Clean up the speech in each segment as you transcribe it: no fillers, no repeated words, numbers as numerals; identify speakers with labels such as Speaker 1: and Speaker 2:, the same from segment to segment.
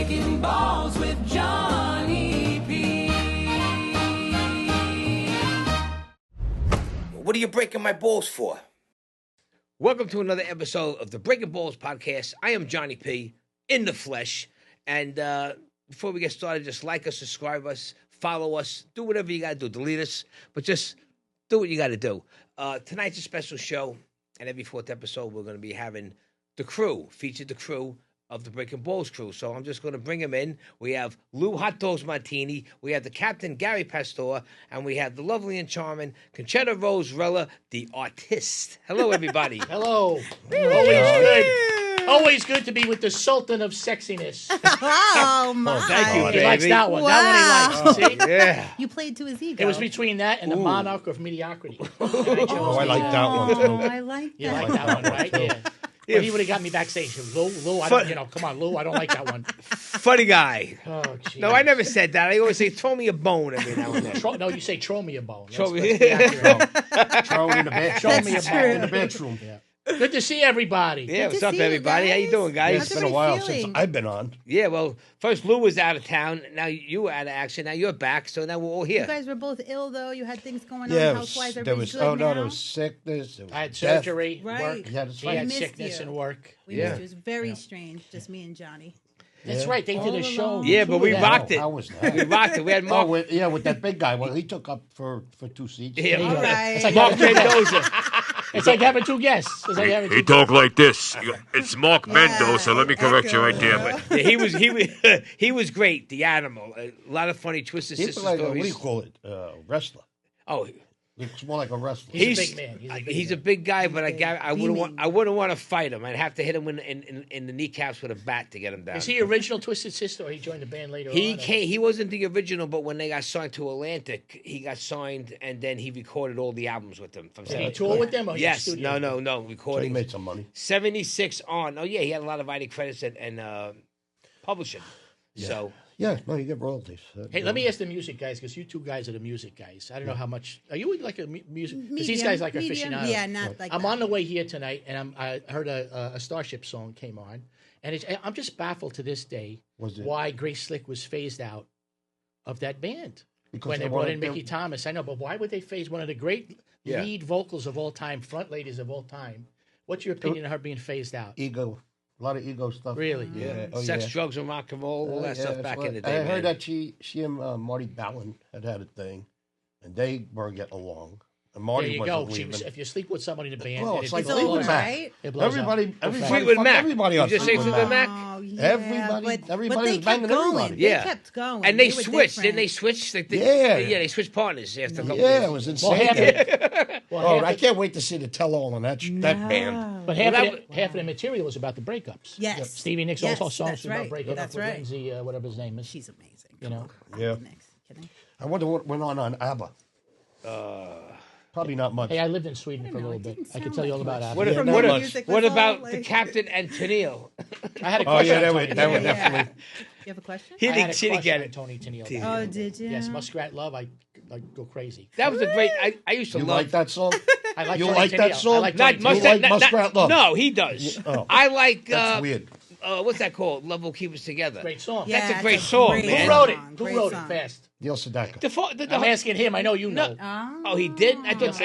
Speaker 1: Breakin Ballz with Johnny P.
Speaker 2: What are you breaking my balls for? Welcome to another episode of the Breakin Ballz podcast. I am Johnny P. in the flesh. And before we get started, just like us, subscribe us, follow us, do whatever you got to do. Delete us, but just do what you got to do. Tonight's a special show, and every fourth episode we're going to be having the crew, featured the crew of the Breakin Ballz crew. So I'm just going to bring them in. We have Lou Hot Dogs Martini, we have the captain, Garry Pastore, and we have the lovely and charming Concetta Rose Rella, the artist. Hello, everybody.
Speaker 3: Hello. Always good. Always good to be with the Sultan of Sexiness.
Speaker 4: Oh, my.
Speaker 2: Thank you, baby.
Speaker 3: He likes that one.
Speaker 4: Wow.
Speaker 3: That one he likes. See?
Speaker 2: Yeah.
Speaker 4: You played to his ego.
Speaker 3: It was between that and the Monarch of Mediocrity.
Speaker 5: Oh, I like that one, too.
Speaker 4: Oh, I like that.
Speaker 3: You like that one, right? Yeah. Well, he would have got me backstage. Lou, I don't, come on, Lou, I don't like that one.
Speaker 2: Funny guy.
Speaker 3: Oh, geez.
Speaker 2: No, I never said that. I always say, throw me a bone every now and then.
Speaker 3: No, you say, throw me a bone.
Speaker 2: Throw me-
Speaker 3: Let's be accurate.
Speaker 5: Throw it in the bedroom.
Speaker 3: Throw me a
Speaker 4: That's
Speaker 3: bone.
Speaker 4: true.
Speaker 5: In the bedroom.
Speaker 3: Yeah. Good to see everybody.
Speaker 2: Yeah,
Speaker 4: Good
Speaker 2: what's
Speaker 4: to
Speaker 2: up,
Speaker 4: see you
Speaker 2: everybody? How you
Speaker 4: guys.
Speaker 2: doing, guys?
Speaker 5: It's been a while
Speaker 4: feeling?
Speaker 5: since I've been on.
Speaker 2: Yeah, well, first Lou was out of town. Now you were out of action. Now you're back. So now we're all here.
Speaker 4: You guys were both ill, though. You had things going on
Speaker 5: Yeah,
Speaker 4: health-wise.
Speaker 5: there
Speaker 4: Everybody's
Speaker 5: was.
Speaker 4: good
Speaker 5: Oh no,
Speaker 4: now?
Speaker 5: there was sickness. There was
Speaker 3: I had
Speaker 5: death.
Speaker 3: surgery,
Speaker 4: Right.
Speaker 3: work.
Speaker 5: Yeah, that's
Speaker 3: He
Speaker 5: right.
Speaker 3: had
Speaker 4: missed
Speaker 3: sickness
Speaker 4: you.
Speaker 3: and work.
Speaker 4: We
Speaker 2: Yeah.
Speaker 4: missed you. It was very strange, just me and Johnny.
Speaker 3: That's right. They did a show.
Speaker 2: Yeah, but we
Speaker 3: Yeah.
Speaker 2: rocked it.
Speaker 5: How was that?
Speaker 2: We rocked it. We had
Speaker 5: Oh,
Speaker 2: Mark,
Speaker 5: with that big guy. Well, he took up for 2 seats.
Speaker 2: yeah,
Speaker 4: All right.
Speaker 3: It's like
Speaker 2: Mark
Speaker 3: having two guests.
Speaker 2: Mendoza.
Speaker 3: It's like having two guests. It's like having
Speaker 6: He
Speaker 3: two
Speaker 6: talk like this. It's Mark Mendoza. Let me correct you right there.
Speaker 4: echo.
Speaker 2: Yeah, he was great. The animal. A lot of funny twisted
Speaker 5: He's
Speaker 2: sister
Speaker 5: like
Speaker 2: stories.
Speaker 5: what do you call it? Wrestler.
Speaker 2: Oh,
Speaker 5: It's more like a wrestler.
Speaker 3: He's a big man.
Speaker 2: He's a big guy, but I wouldn't want to fight him. I'd have to hit him in the kneecaps with a bat to get him down.
Speaker 3: Is he original Twisted Sister, or he joined the band later on?
Speaker 2: He wasn't the original, but when they got signed to Atlantic, he got signed, and then he recorded all the albums with them. From
Speaker 3: Did he tour with them? Or
Speaker 2: Yes,
Speaker 3: he
Speaker 2: no,
Speaker 5: So he
Speaker 2: recording.
Speaker 5: made some money.
Speaker 2: 76 on. Oh yeah, he had a lot of writing credits and publishing. So
Speaker 5: Yeah, no, you get royalties.
Speaker 3: Hey, let me ask the music guys, because you two guys are the music guys. I don't know how much. Are you like a music? Because these guys like
Speaker 4: Medium.
Speaker 3: aficionados.
Speaker 4: Yeah, not like
Speaker 3: I'm
Speaker 4: that.
Speaker 3: on the way here tonight, and I heard a Starship song came on, and I'm just baffled to this day
Speaker 5: Was it-
Speaker 3: why Grace Slick was phased out of that band
Speaker 5: Because
Speaker 3: when
Speaker 5: they
Speaker 3: they brought
Speaker 5: wanted
Speaker 3: in
Speaker 5: them-
Speaker 3: Mickey Thomas. I know, but why would they phase one of the great
Speaker 2: Yeah.
Speaker 3: lead vocals of all time, front ladies of all time? What's your opinion of her being phased out?
Speaker 5: Ego. A lot of ego stuff.
Speaker 3: Really?
Speaker 5: Yeah. Oh,
Speaker 2: sex,
Speaker 5: yeah.
Speaker 2: drugs, and rock and roll, all that
Speaker 5: Yeah,
Speaker 2: stuff
Speaker 5: that's
Speaker 2: back
Speaker 5: what-
Speaker 2: in the day.
Speaker 5: I heard
Speaker 2: man.
Speaker 5: that she and Marty Ballin had a thing, and they were getting along. And Marty
Speaker 3: There you
Speaker 5: wasn't
Speaker 3: go.
Speaker 5: leaving.
Speaker 3: If you sleep with somebody in the band,
Speaker 5: Well,
Speaker 3: and
Speaker 5: it's
Speaker 3: it
Speaker 5: like
Speaker 4: It's
Speaker 3: blows
Speaker 4: over,
Speaker 5: Fleetwood
Speaker 3: up.
Speaker 5: Mac.
Speaker 4: right?
Speaker 3: It blows up.
Speaker 5: Everybody
Speaker 2: Fleetwood
Speaker 5: fuck
Speaker 2: Mac.
Speaker 5: everybody
Speaker 2: You
Speaker 5: on
Speaker 2: just say
Speaker 5: Fleetwood
Speaker 2: Fleetwood
Speaker 5: Mac.
Speaker 2: Mac?
Speaker 4: Oh, yeah,
Speaker 5: Everybody
Speaker 4: but
Speaker 5: was
Speaker 4: they kept
Speaker 5: banging
Speaker 4: going.
Speaker 5: everybody.
Speaker 4: They
Speaker 2: Yeah.
Speaker 4: kept going.
Speaker 2: And they
Speaker 4: were
Speaker 2: switched.
Speaker 4: different.
Speaker 2: Didn't they switch? Like
Speaker 5: Yeah.
Speaker 2: They switched partners after a couple
Speaker 5: Yeah,
Speaker 2: years.
Speaker 5: it was
Speaker 3: Well,
Speaker 5: insane.
Speaker 3: half it,
Speaker 5: Oh, I can't wait to see the tell-all on that band.
Speaker 3: but half of the material was about the breakups.
Speaker 4: Yes.
Speaker 3: Stevie Nicks
Speaker 4: Yes,
Speaker 3: all songs
Speaker 4: that's
Speaker 3: about
Speaker 4: right.
Speaker 3: breaking
Speaker 4: That's
Speaker 3: up with
Speaker 4: right.
Speaker 3: Lindsay, whatever his name is.
Speaker 4: She's amazing.
Speaker 3: You know?
Speaker 5: Yeah.
Speaker 4: Kidding.
Speaker 5: I wonder what went on ABBA. Probably not much.
Speaker 3: Hey, I lived in Sweden for a
Speaker 4: know,
Speaker 3: little
Speaker 4: it
Speaker 3: bit.
Speaker 4: didn't
Speaker 3: I can
Speaker 4: sound
Speaker 3: tell you
Speaker 4: like
Speaker 3: all about
Speaker 4: much.
Speaker 3: that.
Speaker 2: What,
Speaker 5: Yeah, not
Speaker 2: what,
Speaker 5: much.
Speaker 4: Music
Speaker 2: what
Speaker 4: was
Speaker 2: about
Speaker 4: all,
Speaker 2: the
Speaker 4: like-
Speaker 2: captain and Tennille?
Speaker 3: I had a
Speaker 5: Oh
Speaker 3: question.
Speaker 5: yeah,
Speaker 3: on
Speaker 5: that
Speaker 3: Tony
Speaker 5: would
Speaker 3: Tennille.
Speaker 5: definitely.
Speaker 4: You have a question?
Speaker 2: He
Speaker 3: I had a
Speaker 2: didn't
Speaker 3: crush
Speaker 2: get
Speaker 3: on
Speaker 2: it.
Speaker 3: Tony Tennille.
Speaker 4: Oh, did you?
Speaker 3: Yes, Muskrat Love. I go crazy.
Speaker 2: That was a great. I used to
Speaker 5: You
Speaker 2: love
Speaker 5: like that song?
Speaker 3: I like
Speaker 5: You
Speaker 3: Tony
Speaker 5: like that
Speaker 3: Tennille.
Speaker 5: song?
Speaker 3: I like
Speaker 2: Not
Speaker 3: Tony
Speaker 5: Must-
Speaker 3: Tennille.
Speaker 5: like Muskrat Love?
Speaker 2: No, he does.
Speaker 5: Oh.
Speaker 2: I like.
Speaker 5: That's weird.
Speaker 2: What's that called? Love will keep us together.
Speaker 3: Great song.
Speaker 4: Yeah,
Speaker 2: That's a
Speaker 4: it's
Speaker 2: great song,
Speaker 4: great
Speaker 2: man.
Speaker 3: Who wrote it?
Speaker 4: song,
Speaker 3: Who
Speaker 4: great
Speaker 3: wrote it?
Speaker 4: song.
Speaker 3: Fast.
Speaker 5: Neil Sedaka.
Speaker 3: I'm asking him. I know you know.
Speaker 4: Oh.
Speaker 2: Oh, he did. I
Speaker 3: Yes,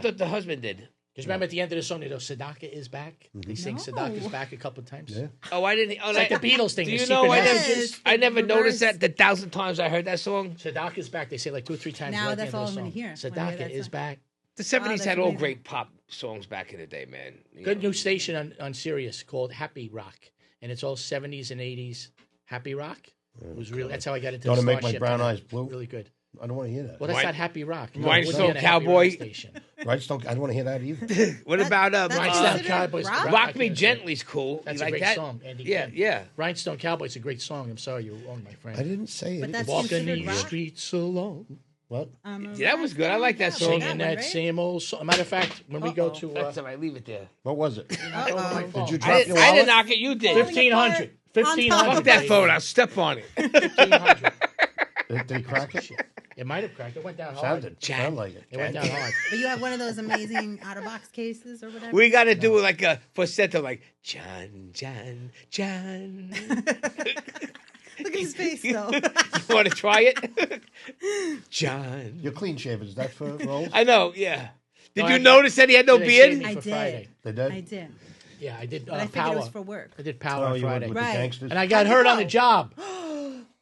Speaker 2: thought the husband did.
Speaker 3: Because remember at the end of the song, they go, Sedaka is back. They sing Sedaka's back a couple of times.
Speaker 5: Yeah.
Speaker 2: Oh, I didn't. Oh,
Speaker 3: It's like the Beatles thing.
Speaker 2: Do
Speaker 3: the
Speaker 2: you
Speaker 3: secret
Speaker 2: know?
Speaker 3: messages.
Speaker 2: I never
Speaker 4: the
Speaker 2: noticed
Speaker 4: reverse.
Speaker 2: that the 1,000 times I heard that song.
Speaker 3: Sedaka's back. They say like 2 or 3 times.
Speaker 4: Now
Speaker 3: right at the
Speaker 4: that's
Speaker 3: end of
Speaker 4: all
Speaker 3: the
Speaker 4: I'm
Speaker 3: song.
Speaker 4: gonna hear when I hear
Speaker 3: Sedaka
Speaker 4: that
Speaker 3: is
Speaker 4: song.
Speaker 3: back.
Speaker 2: The 70s
Speaker 4: that's
Speaker 2: had all
Speaker 4: amazing.
Speaker 2: great pop songs back in the day, man. You
Speaker 3: Good
Speaker 2: know.
Speaker 3: new station on Sirius called Happy Rock, and it's all 70s and 80s happy rock. It was really that's how I got into.
Speaker 5: Don't
Speaker 3: the
Speaker 5: it make my
Speaker 3: Starship
Speaker 5: brown
Speaker 3: and
Speaker 5: eyes blue?
Speaker 3: Really good.
Speaker 5: I don't want to hear that.
Speaker 3: Well, that's
Speaker 2: Rhin-
Speaker 3: not happy rock.
Speaker 2: Rhinestone
Speaker 3: We're on a happy rock
Speaker 2: Cowboy?
Speaker 3: station.
Speaker 5: Right? I don't want to hear that either.
Speaker 2: What about
Speaker 4: that's
Speaker 3: Rhinestone
Speaker 4: considered
Speaker 3: Cowboys.
Speaker 4: rock?
Speaker 2: Rock Me Gently's cool.
Speaker 3: That's
Speaker 2: you
Speaker 3: a
Speaker 2: like
Speaker 3: great
Speaker 2: that?
Speaker 3: song. Andy
Speaker 2: Yeah,
Speaker 3: Kim.
Speaker 2: yeah.
Speaker 3: Rhinestone Cowboy's a great song. I'm sorry you wrong, my friend.
Speaker 5: I didn't say it.
Speaker 4: But that's
Speaker 3: Walking
Speaker 4: considered
Speaker 3: these
Speaker 4: rock?
Speaker 3: streets alone,
Speaker 5: What?
Speaker 2: Yeah, that was good. I like that song.
Speaker 3: singing
Speaker 4: one,
Speaker 3: that
Speaker 4: right?
Speaker 3: same old song. Matter of fact, when we go to
Speaker 2: That's all right. Leave it there.
Speaker 5: What was it?
Speaker 3: Did you
Speaker 5: Did you
Speaker 2: I
Speaker 5: drop
Speaker 2: didn't,
Speaker 5: your
Speaker 2: I didn't
Speaker 5: wallet?
Speaker 2: knock it. You did.
Speaker 3: 1500.
Speaker 4: On top
Speaker 3: 1500.
Speaker 2: Fuck that
Speaker 3: baby.
Speaker 2: phone. I'll step on it.
Speaker 3: 1500.
Speaker 5: Did they crack it?
Speaker 3: It might have cracked. It went down hard.
Speaker 5: Sounded. Sound like it.
Speaker 3: It went down hard.
Speaker 4: But you have one of those amazing out-of-box cases or whatever?
Speaker 2: We got to do like a falsetto, like John.
Speaker 4: his face though.
Speaker 2: You want to try it? John.
Speaker 5: You're clean shaven. Is that for Rose?
Speaker 2: I know, yeah. Did
Speaker 3: No,
Speaker 2: you
Speaker 3: I-
Speaker 2: notice that he had no
Speaker 3: They shaved
Speaker 2: beard?
Speaker 3: me
Speaker 4: I
Speaker 3: for
Speaker 4: did.
Speaker 3: Friday.
Speaker 5: They did?
Speaker 4: I did.
Speaker 3: Yeah, I did
Speaker 4: But I figured
Speaker 3: power.
Speaker 4: it was for work.
Speaker 3: I did power
Speaker 5: Oh,
Speaker 3: on
Speaker 5: you went
Speaker 3: Friday.
Speaker 5: with
Speaker 4: Right.
Speaker 5: the gangsters?
Speaker 3: And I got
Speaker 4: How'd you
Speaker 3: hurt on the
Speaker 4: go?
Speaker 3: job.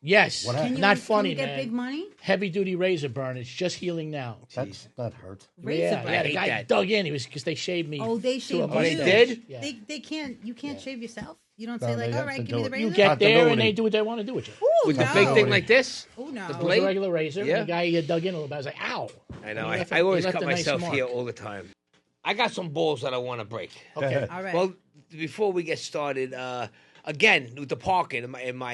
Speaker 3: Yes.
Speaker 5: What happened?
Speaker 3: Not funny,
Speaker 4: Can you get
Speaker 3: man.
Speaker 4: big money?
Speaker 3: Heavy duty razor burn. It's just healing now.
Speaker 5: That's not hurt.
Speaker 4: Razor
Speaker 3: Yeah,
Speaker 4: burn.
Speaker 3: yeah. The
Speaker 2: hate
Speaker 3: guy
Speaker 2: that.
Speaker 3: dug in. He was because they shaved me.
Speaker 4: Oh, they
Speaker 3: to a
Speaker 4: shaved
Speaker 2: Oh, they
Speaker 4: you.
Speaker 3: mustache.
Speaker 2: did?
Speaker 3: Yeah.
Speaker 4: They can't. You can't shave yourself. You don't
Speaker 5: No,
Speaker 4: say
Speaker 5: they
Speaker 4: like,
Speaker 5: have
Speaker 4: all right,
Speaker 5: to
Speaker 4: give me
Speaker 5: do
Speaker 4: the
Speaker 5: it.
Speaker 4: razor.
Speaker 3: You get there and they
Speaker 5: Continuity.
Speaker 3: do what they want to do with you.
Speaker 4: Ooh,
Speaker 2: With
Speaker 4: no.
Speaker 2: the big thing like this?
Speaker 4: Oh no.
Speaker 2: The
Speaker 3: It was
Speaker 2: blade?
Speaker 3: a regular razor.
Speaker 2: Yeah.
Speaker 3: And the guy dug in a little bit. I was like, ow.
Speaker 2: I know.
Speaker 3: He left
Speaker 2: I always
Speaker 3: he left
Speaker 2: cut
Speaker 3: a nice
Speaker 2: myself
Speaker 3: mark.
Speaker 2: here all the time. I got some balls that I want to break.
Speaker 3: Okay.
Speaker 4: All right.
Speaker 2: Well, before we get started, again with the parking in my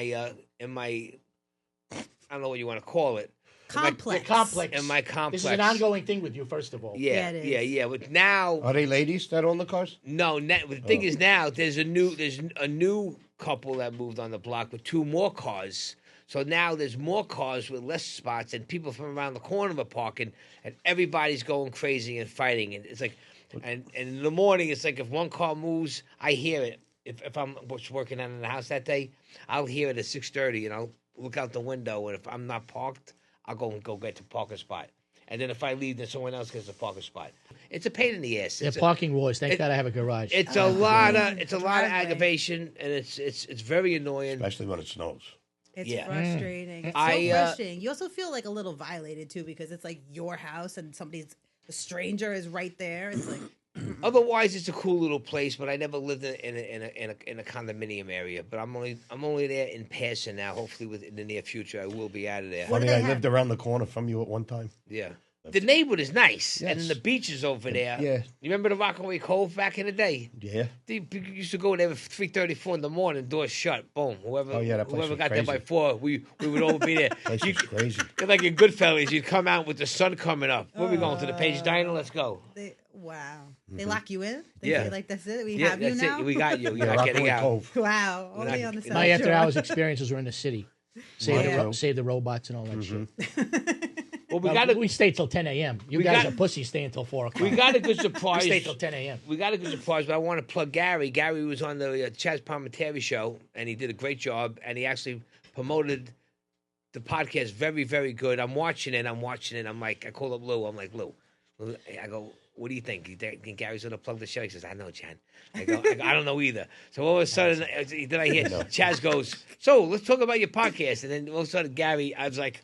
Speaker 2: I don't know what you want to call it.
Speaker 4: Complex.
Speaker 3: The complex.
Speaker 2: In my complex.
Speaker 3: This is an ongoing thing with you, first of all.
Speaker 2: Yeah,
Speaker 4: Yeah, it
Speaker 2: yeah,
Speaker 4: is.
Speaker 2: yeah. But now,
Speaker 5: Are they ladies that own the cars?
Speaker 2: no. The thing is now there's a new couple that moved on the block with 2 more cars. So now there's more cars with less spots, and people from around the corner are parking, and everybody's going crazy and fighting. And it's like, and in the morning, it's like if one car moves, I hear it. If I'm working out in the house that day, I'll hear it at 6:30, and I'll look out the window, and if I'm not parked, I'll go get the parking spot. And then if I leave, then someone else gets the parking spot. It's a pain in the ass.
Speaker 3: Yeah,
Speaker 2: It's a-
Speaker 3: parking wars. Thank
Speaker 2: it-
Speaker 3: God I have a garage.
Speaker 2: it's a lot of
Speaker 4: Driveway.
Speaker 2: aggravation, and it's very annoying.
Speaker 5: Especially when it snows.
Speaker 4: It's
Speaker 2: Yeah.
Speaker 4: frustrating. It's so
Speaker 2: I,
Speaker 4: frustrating. You also feel like a little violated too because it's like your house and a stranger is right there. It's like
Speaker 2: Otherwise, it's a cool little place, but I never lived in a condominium area. But I'm only there in passing now. Hopefully, in the near future, I will be out of there.
Speaker 4: What do
Speaker 5: Funny, I
Speaker 4: they
Speaker 5: lived around the corner from you at one time.
Speaker 2: Yeah, the neighborhood is nice, and
Speaker 5: Yes.
Speaker 2: then the beach is over there.
Speaker 5: Yeah.
Speaker 2: You remember the Rockaway Cove back in the day?
Speaker 5: Yeah.
Speaker 2: They used to go there at 3:34 in the morning, doors shut, boom. Whoever,
Speaker 5: Oh, yeah, that place
Speaker 2: whoever
Speaker 5: was
Speaker 2: got there by
Speaker 5: crazy.
Speaker 2: 4, we would all be there.
Speaker 5: Place was crazy.
Speaker 2: Like in Goodfellas, you'd come out with the sun coming up. Where we going to the Page Diner? Let's go.
Speaker 4: wow. They lock you in. They
Speaker 2: Yeah.
Speaker 4: say like that's it. We
Speaker 2: Yeah,
Speaker 4: have you
Speaker 2: that's
Speaker 4: now.
Speaker 2: it. We got you. You're
Speaker 5: Yeah,
Speaker 2: not getting
Speaker 5: Rockaway
Speaker 2: out.
Speaker 5: Cove.
Speaker 4: Wow. Only
Speaker 2: not-
Speaker 4: on the South
Speaker 3: My
Speaker 4: Shore.
Speaker 3: after hours experiences were in the city. Save,
Speaker 5: Mine too.
Speaker 3: save the robots and all that shit.
Speaker 2: Well, we
Speaker 3: Well,
Speaker 2: got
Speaker 3: we stayed till 10 a.m. You
Speaker 2: we
Speaker 3: guys
Speaker 2: got-
Speaker 3: are pussies staying till 4 o'clock.
Speaker 2: we got a good
Speaker 3: We
Speaker 2: surprise.
Speaker 3: stayed till 10 a.m.
Speaker 2: We got a good surprise, but I want to plug Gary. Gary was on the Chaz Palminteri show, and he did a great job, and he actually promoted the podcast very, very good. I'm watching it. I'm like, I call up Lou. I'm like, Lou, I go, what do you think? You think Gary's going to plug the show? He says, I know, John. I go, I don't know either. So all of a sudden, then I hear Chaz goes, so let's talk about your podcast. And then all of a sudden, Gary, I was like,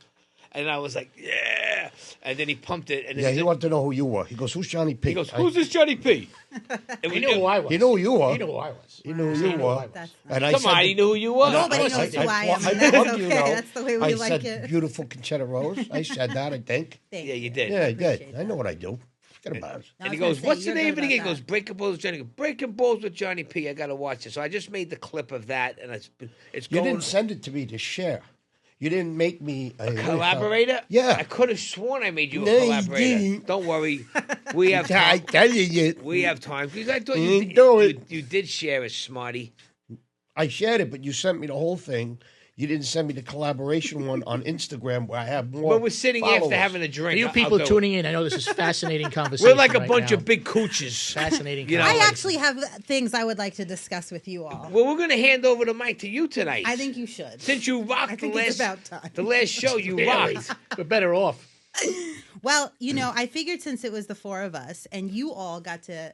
Speaker 2: yeah. And then he pumped it. And then
Speaker 5: Yeah, he wanted to know who you were. He goes, who's Johnny P?
Speaker 2: he goes, who's this Johnny P? And
Speaker 3: He knew who I was.
Speaker 5: He knew who you were.
Speaker 3: He knew who I was.
Speaker 5: He knew who
Speaker 3: He
Speaker 5: you
Speaker 3: knew who I
Speaker 5: were.
Speaker 3: was.
Speaker 4: That's
Speaker 5: And I
Speaker 2: Come
Speaker 5: said,
Speaker 2: on, he knew who you were.
Speaker 4: Nobody
Speaker 5: I-
Speaker 4: knows who I am.
Speaker 5: I
Speaker 4: and That's
Speaker 5: plugged you,
Speaker 4: okay.
Speaker 5: though.
Speaker 4: That's the way we
Speaker 5: I
Speaker 4: like
Speaker 5: said,
Speaker 4: it.
Speaker 5: beautiful Concetta Rose. I said that, I think.
Speaker 4: Thank
Speaker 2: Yeah, you did.
Speaker 5: Yeah, I
Speaker 4: Appreciate
Speaker 5: did. I know what I do. Forget about it.
Speaker 4: I
Speaker 2: And he
Speaker 4: was gonna
Speaker 2: goes,
Speaker 4: say,
Speaker 2: what's the
Speaker 4: you're
Speaker 2: name of
Speaker 4: good
Speaker 2: it again? He
Speaker 4: about
Speaker 2: goes,
Speaker 4: that.
Speaker 2: Breakin Ballz with Johnny. Breakin Ballz with Johnny P. I got to watch it. So I just made the clip of that, and it's
Speaker 5: You
Speaker 2: going.
Speaker 5: didn't send it to me to share. You didn't make me a
Speaker 2: Collaborator?
Speaker 5: Yeah.
Speaker 2: I could have sworn I made you a
Speaker 5: No, you
Speaker 2: collaborator.
Speaker 5: didn't.
Speaker 2: Don't worry. We have
Speaker 5: I
Speaker 2: time.
Speaker 5: tell you,
Speaker 2: We have time. Because I thought
Speaker 5: You
Speaker 2: you,
Speaker 5: do it.
Speaker 2: you did share it, smarty.
Speaker 5: I shared it, but you sent me the whole thing. You didn't send me the collaboration one on Instagram where I have more.
Speaker 2: But we're sitting
Speaker 5: followers.
Speaker 2: after having a
Speaker 3: For
Speaker 2: drink.
Speaker 3: you
Speaker 2: I'll
Speaker 3: people
Speaker 2: do it.
Speaker 3: tuning in, I know this is fascinating conversation.
Speaker 2: We're like a
Speaker 3: right
Speaker 2: bunch
Speaker 3: now.
Speaker 2: of big cooches.
Speaker 3: Fascinating
Speaker 2: You know,
Speaker 4: I
Speaker 2: like-
Speaker 4: actually have things I would like to discuss with you all.
Speaker 2: Well, we're going to hand over the mic to you tonight.
Speaker 4: I think you should.
Speaker 2: Since you rocked
Speaker 4: I think
Speaker 2: the
Speaker 4: it's
Speaker 2: last,
Speaker 4: about time.
Speaker 2: the last show, you
Speaker 3: Really?
Speaker 2: rocked.
Speaker 3: We're better off.
Speaker 4: Well, I figured since it was the 4 of us and you all got to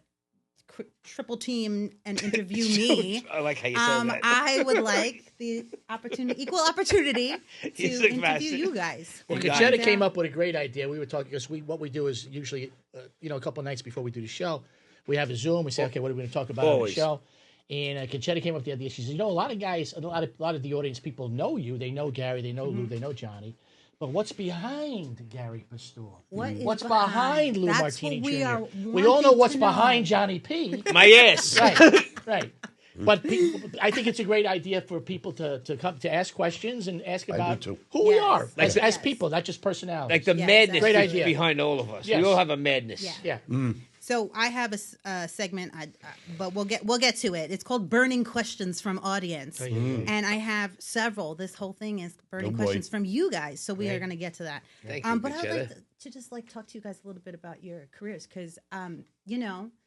Speaker 4: triple team and interview me,
Speaker 2: I like how you said that.
Speaker 4: I would like the equal opportunity to
Speaker 2: He's like
Speaker 4: interview
Speaker 2: Master.
Speaker 4: you guys.
Speaker 3: Well,
Speaker 2: You got
Speaker 3: Concetta
Speaker 2: it.
Speaker 3: came up with a great idea. We were talking because what we do is usually, a couple of nights before we do the show, we have a Zoom. We say, okay, what are we going to talk about
Speaker 2: Always.
Speaker 3: on the show? And Concetta came up with the idea. She says, a lot of guys, a lot of the audience people know you. They know Gary. They know Lou. They know Johnny. But what's behind Garry Pastore?
Speaker 4: What is
Speaker 3: What's behind Lou
Speaker 4: That's
Speaker 3: Martini
Speaker 4: what we
Speaker 3: Jr.?
Speaker 4: are
Speaker 3: We all know
Speaker 4: wanting
Speaker 3: what's
Speaker 4: to know.
Speaker 3: behind Johnny P.
Speaker 2: My ass.
Speaker 3: Right. But I think it's a great idea for people to come to ask questions and ask about
Speaker 5: too.
Speaker 3: who we
Speaker 4: Yes.
Speaker 3: are as
Speaker 4: Yes.
Speaker 3: people, not just personalities.
Speaker 2: Like the
Speaker 4: Yes,
Speaker 2: madness
Speaker 3: Great
Speaker 2: is
Speaker 3: idea.
Speaker 2: behind all of us.
Speaker 3: Yes.
Speaker 2: We all have a madness.
Speaker 4: Yeah.
Speaker 3: yeah.
Speaker 4: So I have a segment, but we'll get to it. It's called Burning Questions from Audience, and I have several. This whole thing is burning
Speaker 5: Oh, boy.
Speaker 4: questions from you guys, so we are going to get to that.
Speaker 2: Thank you,
Speaker 4: But I would
Speaker 2: Concetta.
Speaker 4: like to just talk to you guys a little bit about your careers, because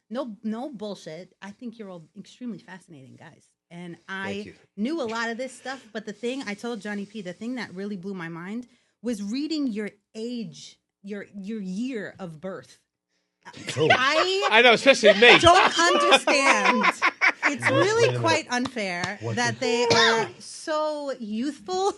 Speaker 4: no bullshit. I think you're all extremely fascinating guys, and
Speaker 2: Thank
Speaker 4: I
Speaker 2: you.
Speaker 4: knew a lot of this stuff. But the thing I told Johnny P, the thing that really blew my mind was reading your age, your year of birth.
Speaker 2: I know, especially me.
Speaker 4: Don't understand. It's really quite unfair that they are so youthful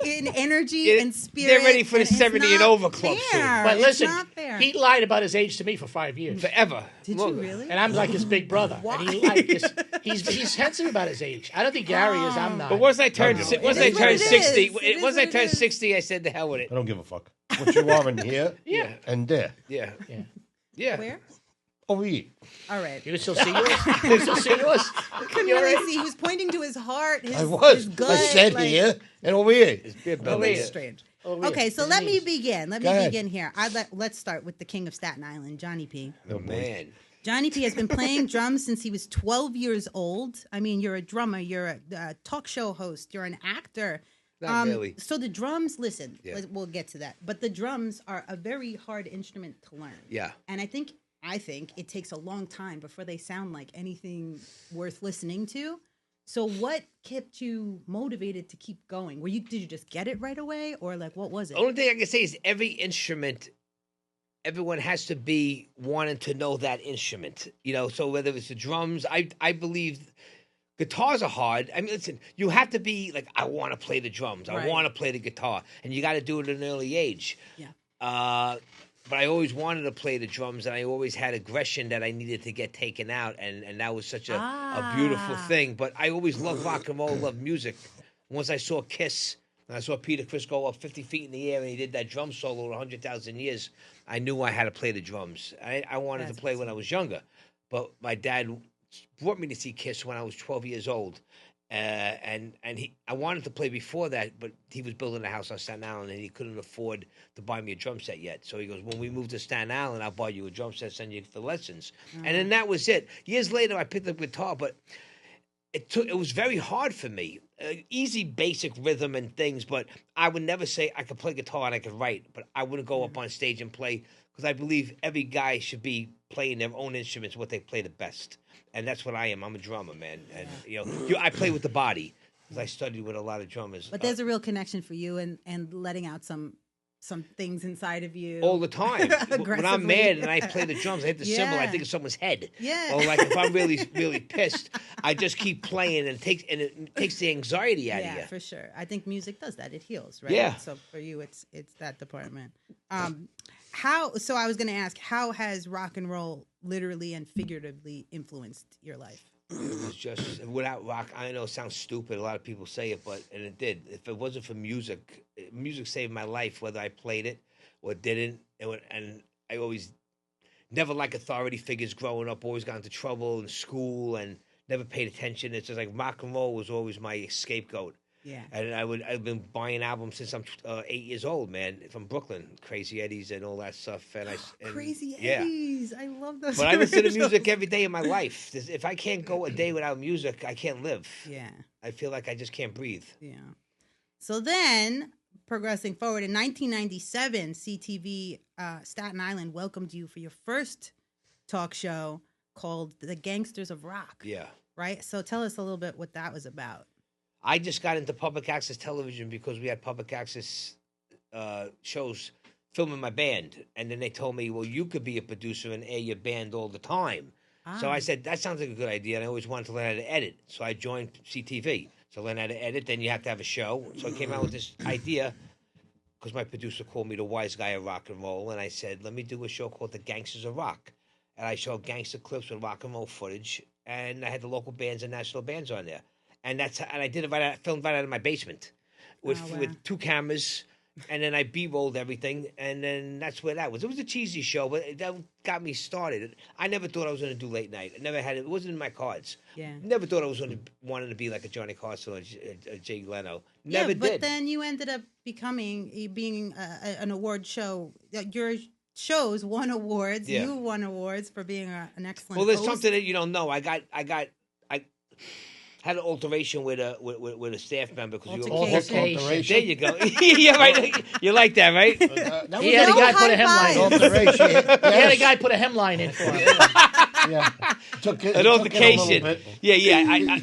Speaker 4: in energy and spirit.
Speaker 2: They're ready for the
Speaker 4: and it's
Speaker 2: 70 and
Speaker 4: not
Speaker 2: over club soon.
Speaker 4: fair.
Speaker 3: But
Speaker 4: It's
Speaker 3: listen,
Speaker 4: not fair.
Speaker 3: he lied about his age to me for 5 years.
Speaker 2: Forever.
Speaker 4: Did you really?
Speaker 3: And I'm like his big brother. And he like this, he's sensitive about his age. I don't think Gary is. I'm not.
Speaker 2: But once I turned,
Speaker 5: It
Speaker 2: once
Speaker 4: is
Speaker 2: I
Speaker 4: what
Speaker 2: turned
Speaker 4: it
Speaker 2: 60,
Speaker 4: is. It is
Speaker 2: once I
Speaker 4: what it
Speaker 2: turned
Speaker 4: is.
Speaker 2: 60, I said, the hell with it.
Speaker 5: I don't give a fuck. What you are in here
Speaker 2: Yeah.
Speaker 5: and there.
Speaker 2: Yeah.
Speaker 3: Yeah.
Speaker 2: Yeah.
Speaker 4: Where?
Speaker 5: Over here.
Speaker 4: All right.
Speaker 3: You can still see yours? You can still see yours?
Speaker 4: Couldn't really see. He was pointing to his heart. His,
Speaker 5: I was.
Speaker 4: His gut,
Speaker 5: I said
Speaker 4: like,
Speaker 5: here and over here.
Speaker 2: It's beer
Speaker 4: Oh,
Speaker 2: belly.
Speaker 4: that's strange.
Speaker 3: Over here.
Speaker 4: Okay, so
Speaker 3: His
Speaker 4: let me
Speaker 3: knees.
Speaker 4: begin.
Speaker 5: Go ahead.
Speaker 4: Here. Let's start with the king of Staten Island, Johnny P.
Speaker 2: Oh, man.
Speaker 4: Johnny P has been playing drums since he was 12 years old. I mean, you're a drummer, you're a talk show host, you're an actor.
Speaker 2: Not really.
Speaker 4: So the drums, listen,
Speaker 2: Yeah.
Speaker 4: we'll get to that. But the drums are a very hard instrument to learn.
Speaker 2: Yeah.
Speaker 4: And I think it takes a long time before they sound like anything worth listening to. So what kept you motivated to keep going? Did you just get it right away, or like what was it?
Speaker 2: The only thing I can say is every instrument, everyone has to be wanting to know that instrument. You know, so whether it's the drums, I believe guitars are hard. I mean, listen, you have to be like, I want to play the drums. I
Speaker 4: Right.
Speaker 2: want to play the guitar. And you got to do it at an early age.
Speaker 4: Yeah.
Speaker 2: But I always wanted to play the drums, and I always had aggression that I needed to get taken out, and that was such a beautiful thing. But I always loved rock and roll, loved music. Once I saw Kiss, and I saw Peter Criss go up 50 feet in the air, and he did that drum solo in 100,000 years, I knew I had to play the drums. I wanted to play when I was younger, but my dad brought me to see Kiss when I was 12 years old. I wanted to play before that, but he was building a house on Staten Island, and he couldn't afford to buy me a drum set yet. So he goes, when we move to Staten Island, I'll buy you a drum set, send you for lessons. And then that was it. Years later, I picked up guitar, but it was very hard for me. Easy, basic rhythm and things, but I would never say I could play guitar and I could write, but I wouldn't go up on stage and play, because I believe every guy should be playing their own instruments, what they play the best. And that's what I am. I'm a drummer, man. And, I play with the body, because I studied with a lot of drummers.
Speaker 4: But there's a real connection for you and letting out some things inside of you.
Speaker 2: All the time. When I'm mad and I play the drums, I hit the cymbal, I
Speaker 4: Yeah.
Speaker 2: think of someone's head.
Speaker 4: Yeah.
Speaker 2: Or like if I'm really, really pissed, I just keep playing, and it takes the anxiety out of you.
Speaker 4: Yeah, for sure. I think music does that. It heals, right?
Speaker 2: Yeah.
Speaker 4: So for you, it's that department. So I was going to ask, how has rock and roll literally and figuratively influenced your life?
Speaker 2: It was just, without rock, I know it sounds stupid, a lot of people say it, and it did. If it wasn't for music, music saved my life, whether I played it or didn't. And I always never liked authority figures growing up, always got into trouble in school and never paid attention. It's just like rock and roll was always my scapegoat.
Speaker 4: Yeah.
Speaker 2: And I've been buying albums since I'm 8 years old, man, from Brooklyn, Crazy Eddies and all that stuff. And
Speaker 4: Crazy
Speaker 2: yeah.
Speaker 4: Eddies. I love those.
Speaker 2: But I listen to
Speaker 4: commercials.
Speaker 2: music every day of my life. If I can't go a day without music, I can't live.
Speaker 4: Yeah.
Speaker 2: I feel like I just can't breathe.
Speaker 4: Yeah. So then, progressing forward, in 1997, CTV Staten Island welcomed you for your first talk show called The Gangsters of Rock.
Speaker 2: Yeah.
Speaker 4: Right? So tell us a little bit what that was about.
Speaker 2: I just got into public access television because we had public access shows filming my band. And then they told me, well, you could be a producer and air your band all the time. So I said, that sounds like a good idea. And I always wanted to learn how to edit. So I joined CTV. So I learned how to edit. Then you have to have a show. So I came out with this idea because my producer called me the wise guy of rock and roll. And I said, let me do a show called The Gangsters of Rock. And I showed gangster clips with rock and roll footage. And I had the local bands and national bands on there. And I did it filmed right out of my basement with 2 cameras. And then I B-rolled everything, and then that's where that was. It was a cheesy show, but that got me started. I never thought I was going to do late night. I never had it. It wasn't in my cards.
Speaker 4: Yeah.
Speaker 2: Never thought I was going to wanting to be like a Johnny Carson or a Jay Leno. Never
Speaker 4: but
Speaker 2: did.
Speaker 4: then you ended up being an award show. Your shows won awards.
Speaker 2: Yeah.
Speaker 4: You won awards for being an excellent
Speaker 2: Well, there's
Speaker 4: host.
Speaker 2: something that you don't know. I had an alteration with a staff member because you were
Speaker 4: Altercation.
Speaker 2: There you go. Yeah, right. You like that, right?
Speaker 3: He had a guy put a
Speaker 4: high
Speaker 3: hemline in.
Speaker 5: Alteration.
Speaker 3: He had a guy put a hemline in for him.
Speaker 5: Yeah. Took it,
Speaker 2: An
Speaker 5: took it a
Speaker 2: altercation.
Speaker 5: little bit.
Speaker 2: Yeah.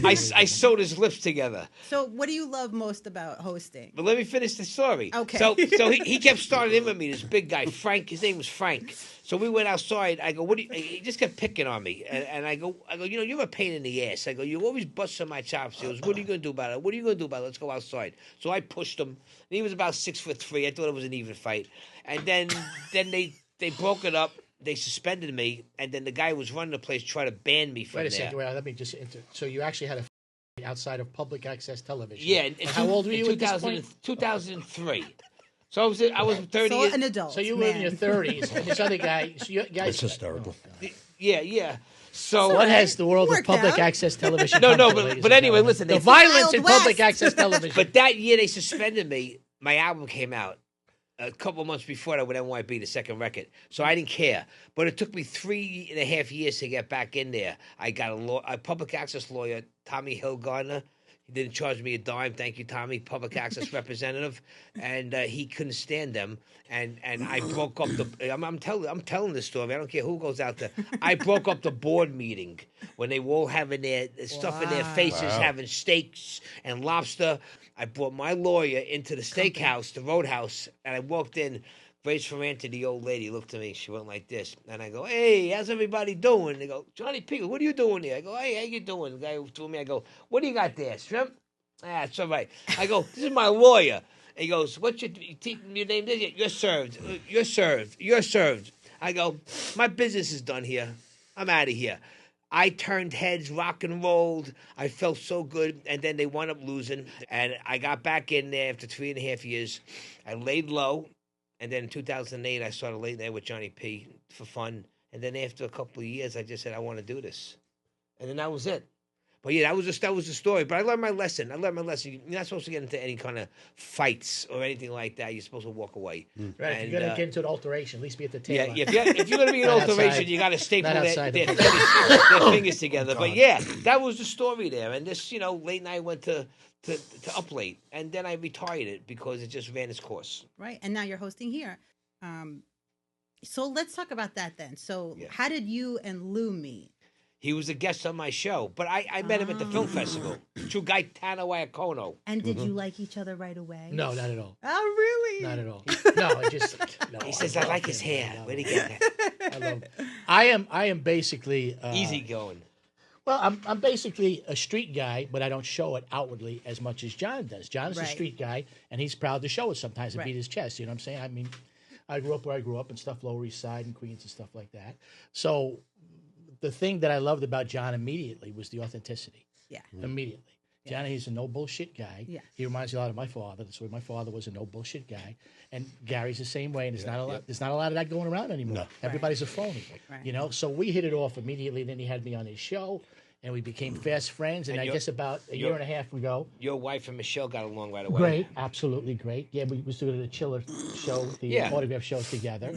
Speaker 2: I sewed his lips together.
Speaker 4: So, what do you love most about hosting?
Speaker 2: But let me finish the story.
Speaker 4: Okay.
Speaker 2: So he kept starting in with me, this big guy, Frank. His name was Frank. So we went outside. I go, what do you, he just kept picking on me. And I go, you're a pain in the ass. I go, you always busting my chops. He goes, what are you going to do about it? What are you going to do about it? Let's go outside. So I pushed him. And he was about 6'3". I thought it was an even fight. And then they broke it up. They suspended me. And then the guy who was running the place tried to ban me from
Speaker 3: Wait a
Speaker 2: there.
Speaker 3: second. Wait, let me just. So you actually had a outside of public access television.
Speaker 2: Yeah.
Speaker 3: And how old were you
Speaker 2: in
Speaker 3: at this point?
Speaker 2: 2003. So I was 30
Speaker 4: So
Speaker 2: years.
Speaker 4: an adult.
Speaker 3: So you were in your 30s, and this other guy. So you guys,
Speaker 5: It's hysterical.
Speaker 2: Yeah. So
Speaker 3: what has the world of
Speaker 4: Worked
Speaker 3: public
Speaker 4: out.
Speaker 3: access television?
Speaker 2: No,
Speaker 3: come to, ladies
Speaker 2: but
Speaker 3: and
Speaker 2: anyway,
Speaker 3: gentlemen?
Speaker 2: listen.
Speaker 3: The
Speaker 2: they-
Speaker 3: violence in
Speaker 4: Wild
Speaker 3: public
Speaker 4: West.
Speaker 3: access television.
Speaker 2: But that year they suspended me. My album came out a couple of months before that with NYB, the second record. So I didn't care. But it took me 3.5 years to get back in there. I got a public access lawyer, Tommy Hillgardner. He didn't charge me a dime. Thank you, Tommy, public access representative. And he couldn't stand them. And I broke up the. I'm telling this story. I don't care who goes out there. I broke up the board meeting when they were all having their stuff in their faces, having steaks and lobster. I brought my lawyer into the steakhouse, the Roadhouse, and I walked in. Grace Ferrante, the old lady, looked at me. She went like this. And I go, hey, how's everybody doing? They go, Johnny P, what are you doing here? I go, hey, how you doing? The guy who told me, I go, what do you got there, shrimp? Ah, it's all right. I go, this is my lawyer. And he goes, what's your name? You're served. You're served. You're served. I go, my business is done here. I'm out of here. I turned heads, rock and rolled. I felt so good. And then they wound up losing. And I got back in there after 3.5 years. I laid low. And then in 2008, I started late there with Johnny P for fun. And then after a couple of years, I just said, I want to do this. And then that was it. But yeah, that was the story. But I learned my lesson. You're not supposed to get into any kind of fights or anything like that. You're supposed to walk away.
Speaker 3: Right, if you're going to get into an alteration, at least be at the table.
Speaker 2: Yeah, if you're going to be in an
Speaker 3: Not
Speaker 2: alteration,
Speaker 3: outside.
Speaker 2: you got to staple
Speaker 3: Not
Speaker 2: their
Speaker 3: outside the
Speaker 2: fingers together. But yeah, that was the story there. And this, late night went to up late. And then I retired it because it just ran its course.
Speaker 4: Right. And now you're hosting here. So let's talk about that then. So how did you and Lou meet?
Speaker 2: He was a guest on my show, but I met him at the film festival. True guy Tana Iacono.
Speaker 4: And did you like each other right away?
Speaker 3: No, not at all.
Speaker 4: Oh, really?
Speaker 3: Not at all. No, I just. No,
Speaker 2: He says, I like his hair. Where'd he get that?
Speaker 3: I love. I am basically
Speaker 2: Easy going.
Speaker 3: Well, I'm basically a street guy, but I don't show it outwardly as much as John does. John's a
Speaker 4: Right.
Speaker 3: street guy, and he's proud to show it sometimes and
Speaker 4: Right.
Speaker 3: beat his chest. You know what I'm saying? I mean, I grew up where I grew up and stuff, Lower East Side and Queens and stuff like that. So the thing that I loved about John immediately was the authenticity.
Speaker 4: Yeah.
Speaker 3: Immediately. Johnny is a no bullshit guy.
Speaker 4: Yeah.
Speaker 3: He reminds me a lot of my father. That's why my father was a no bullshit guy. And Gary's the same way. And there's not a lot. There's not a lot of that going around anymore.
Speaker 5: No.
Speaker 3: Everybody's a phony.
Speaker 4: Right.
Speaker 3: You know. So we hit it off immediately. Then he had me on his show, and we became fast friends. And I
Speaker 2: you're-
Speaker 3: guess about a year and a half ago.
Speaker 2: Your wife and Michelle got along right away.
Speaker 3: Great, absolutely great. Yeah, we was doing the Chiller show, the autograph shows together.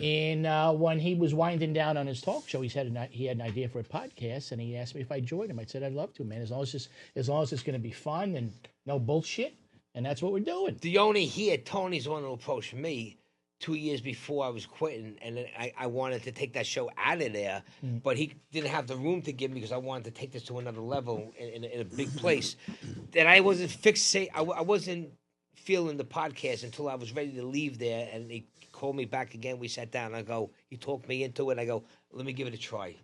Speaker 3: And when he was winding down on his talk show, he had an idea for a podcast, and he asked me if I'd join him. I said I'd love to, man. As long as it's going to be fun and no bullshit, and that's what we're doing.
Speaker 2: The only Tony's the one who approached me 2 years before I was quitting, and then I wanted to take that show out of there, but he didn't have the room to give me because I wanted to take this to another level in a big place. That I wasn't fixate. I wasn't feeling the podcast until I was ready to leave there, and he called me back again. We sat down. I go, he talked me into it. I go, let me give it a try.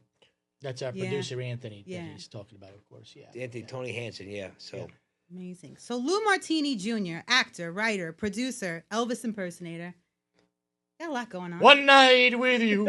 Speaker 3: That's our producer Anthony
Speaker 4: Yeah.
Speaker 3: that he's talking about, of course. Yeah,
Speaker 2: Anthony, Tony Hansen, yeah. So
Speaker 4: Amazing. So Lou Martini Jr., actor, writer, producer, Elvis impersonator. Got a lot going on.
Speaker 3: One night with you.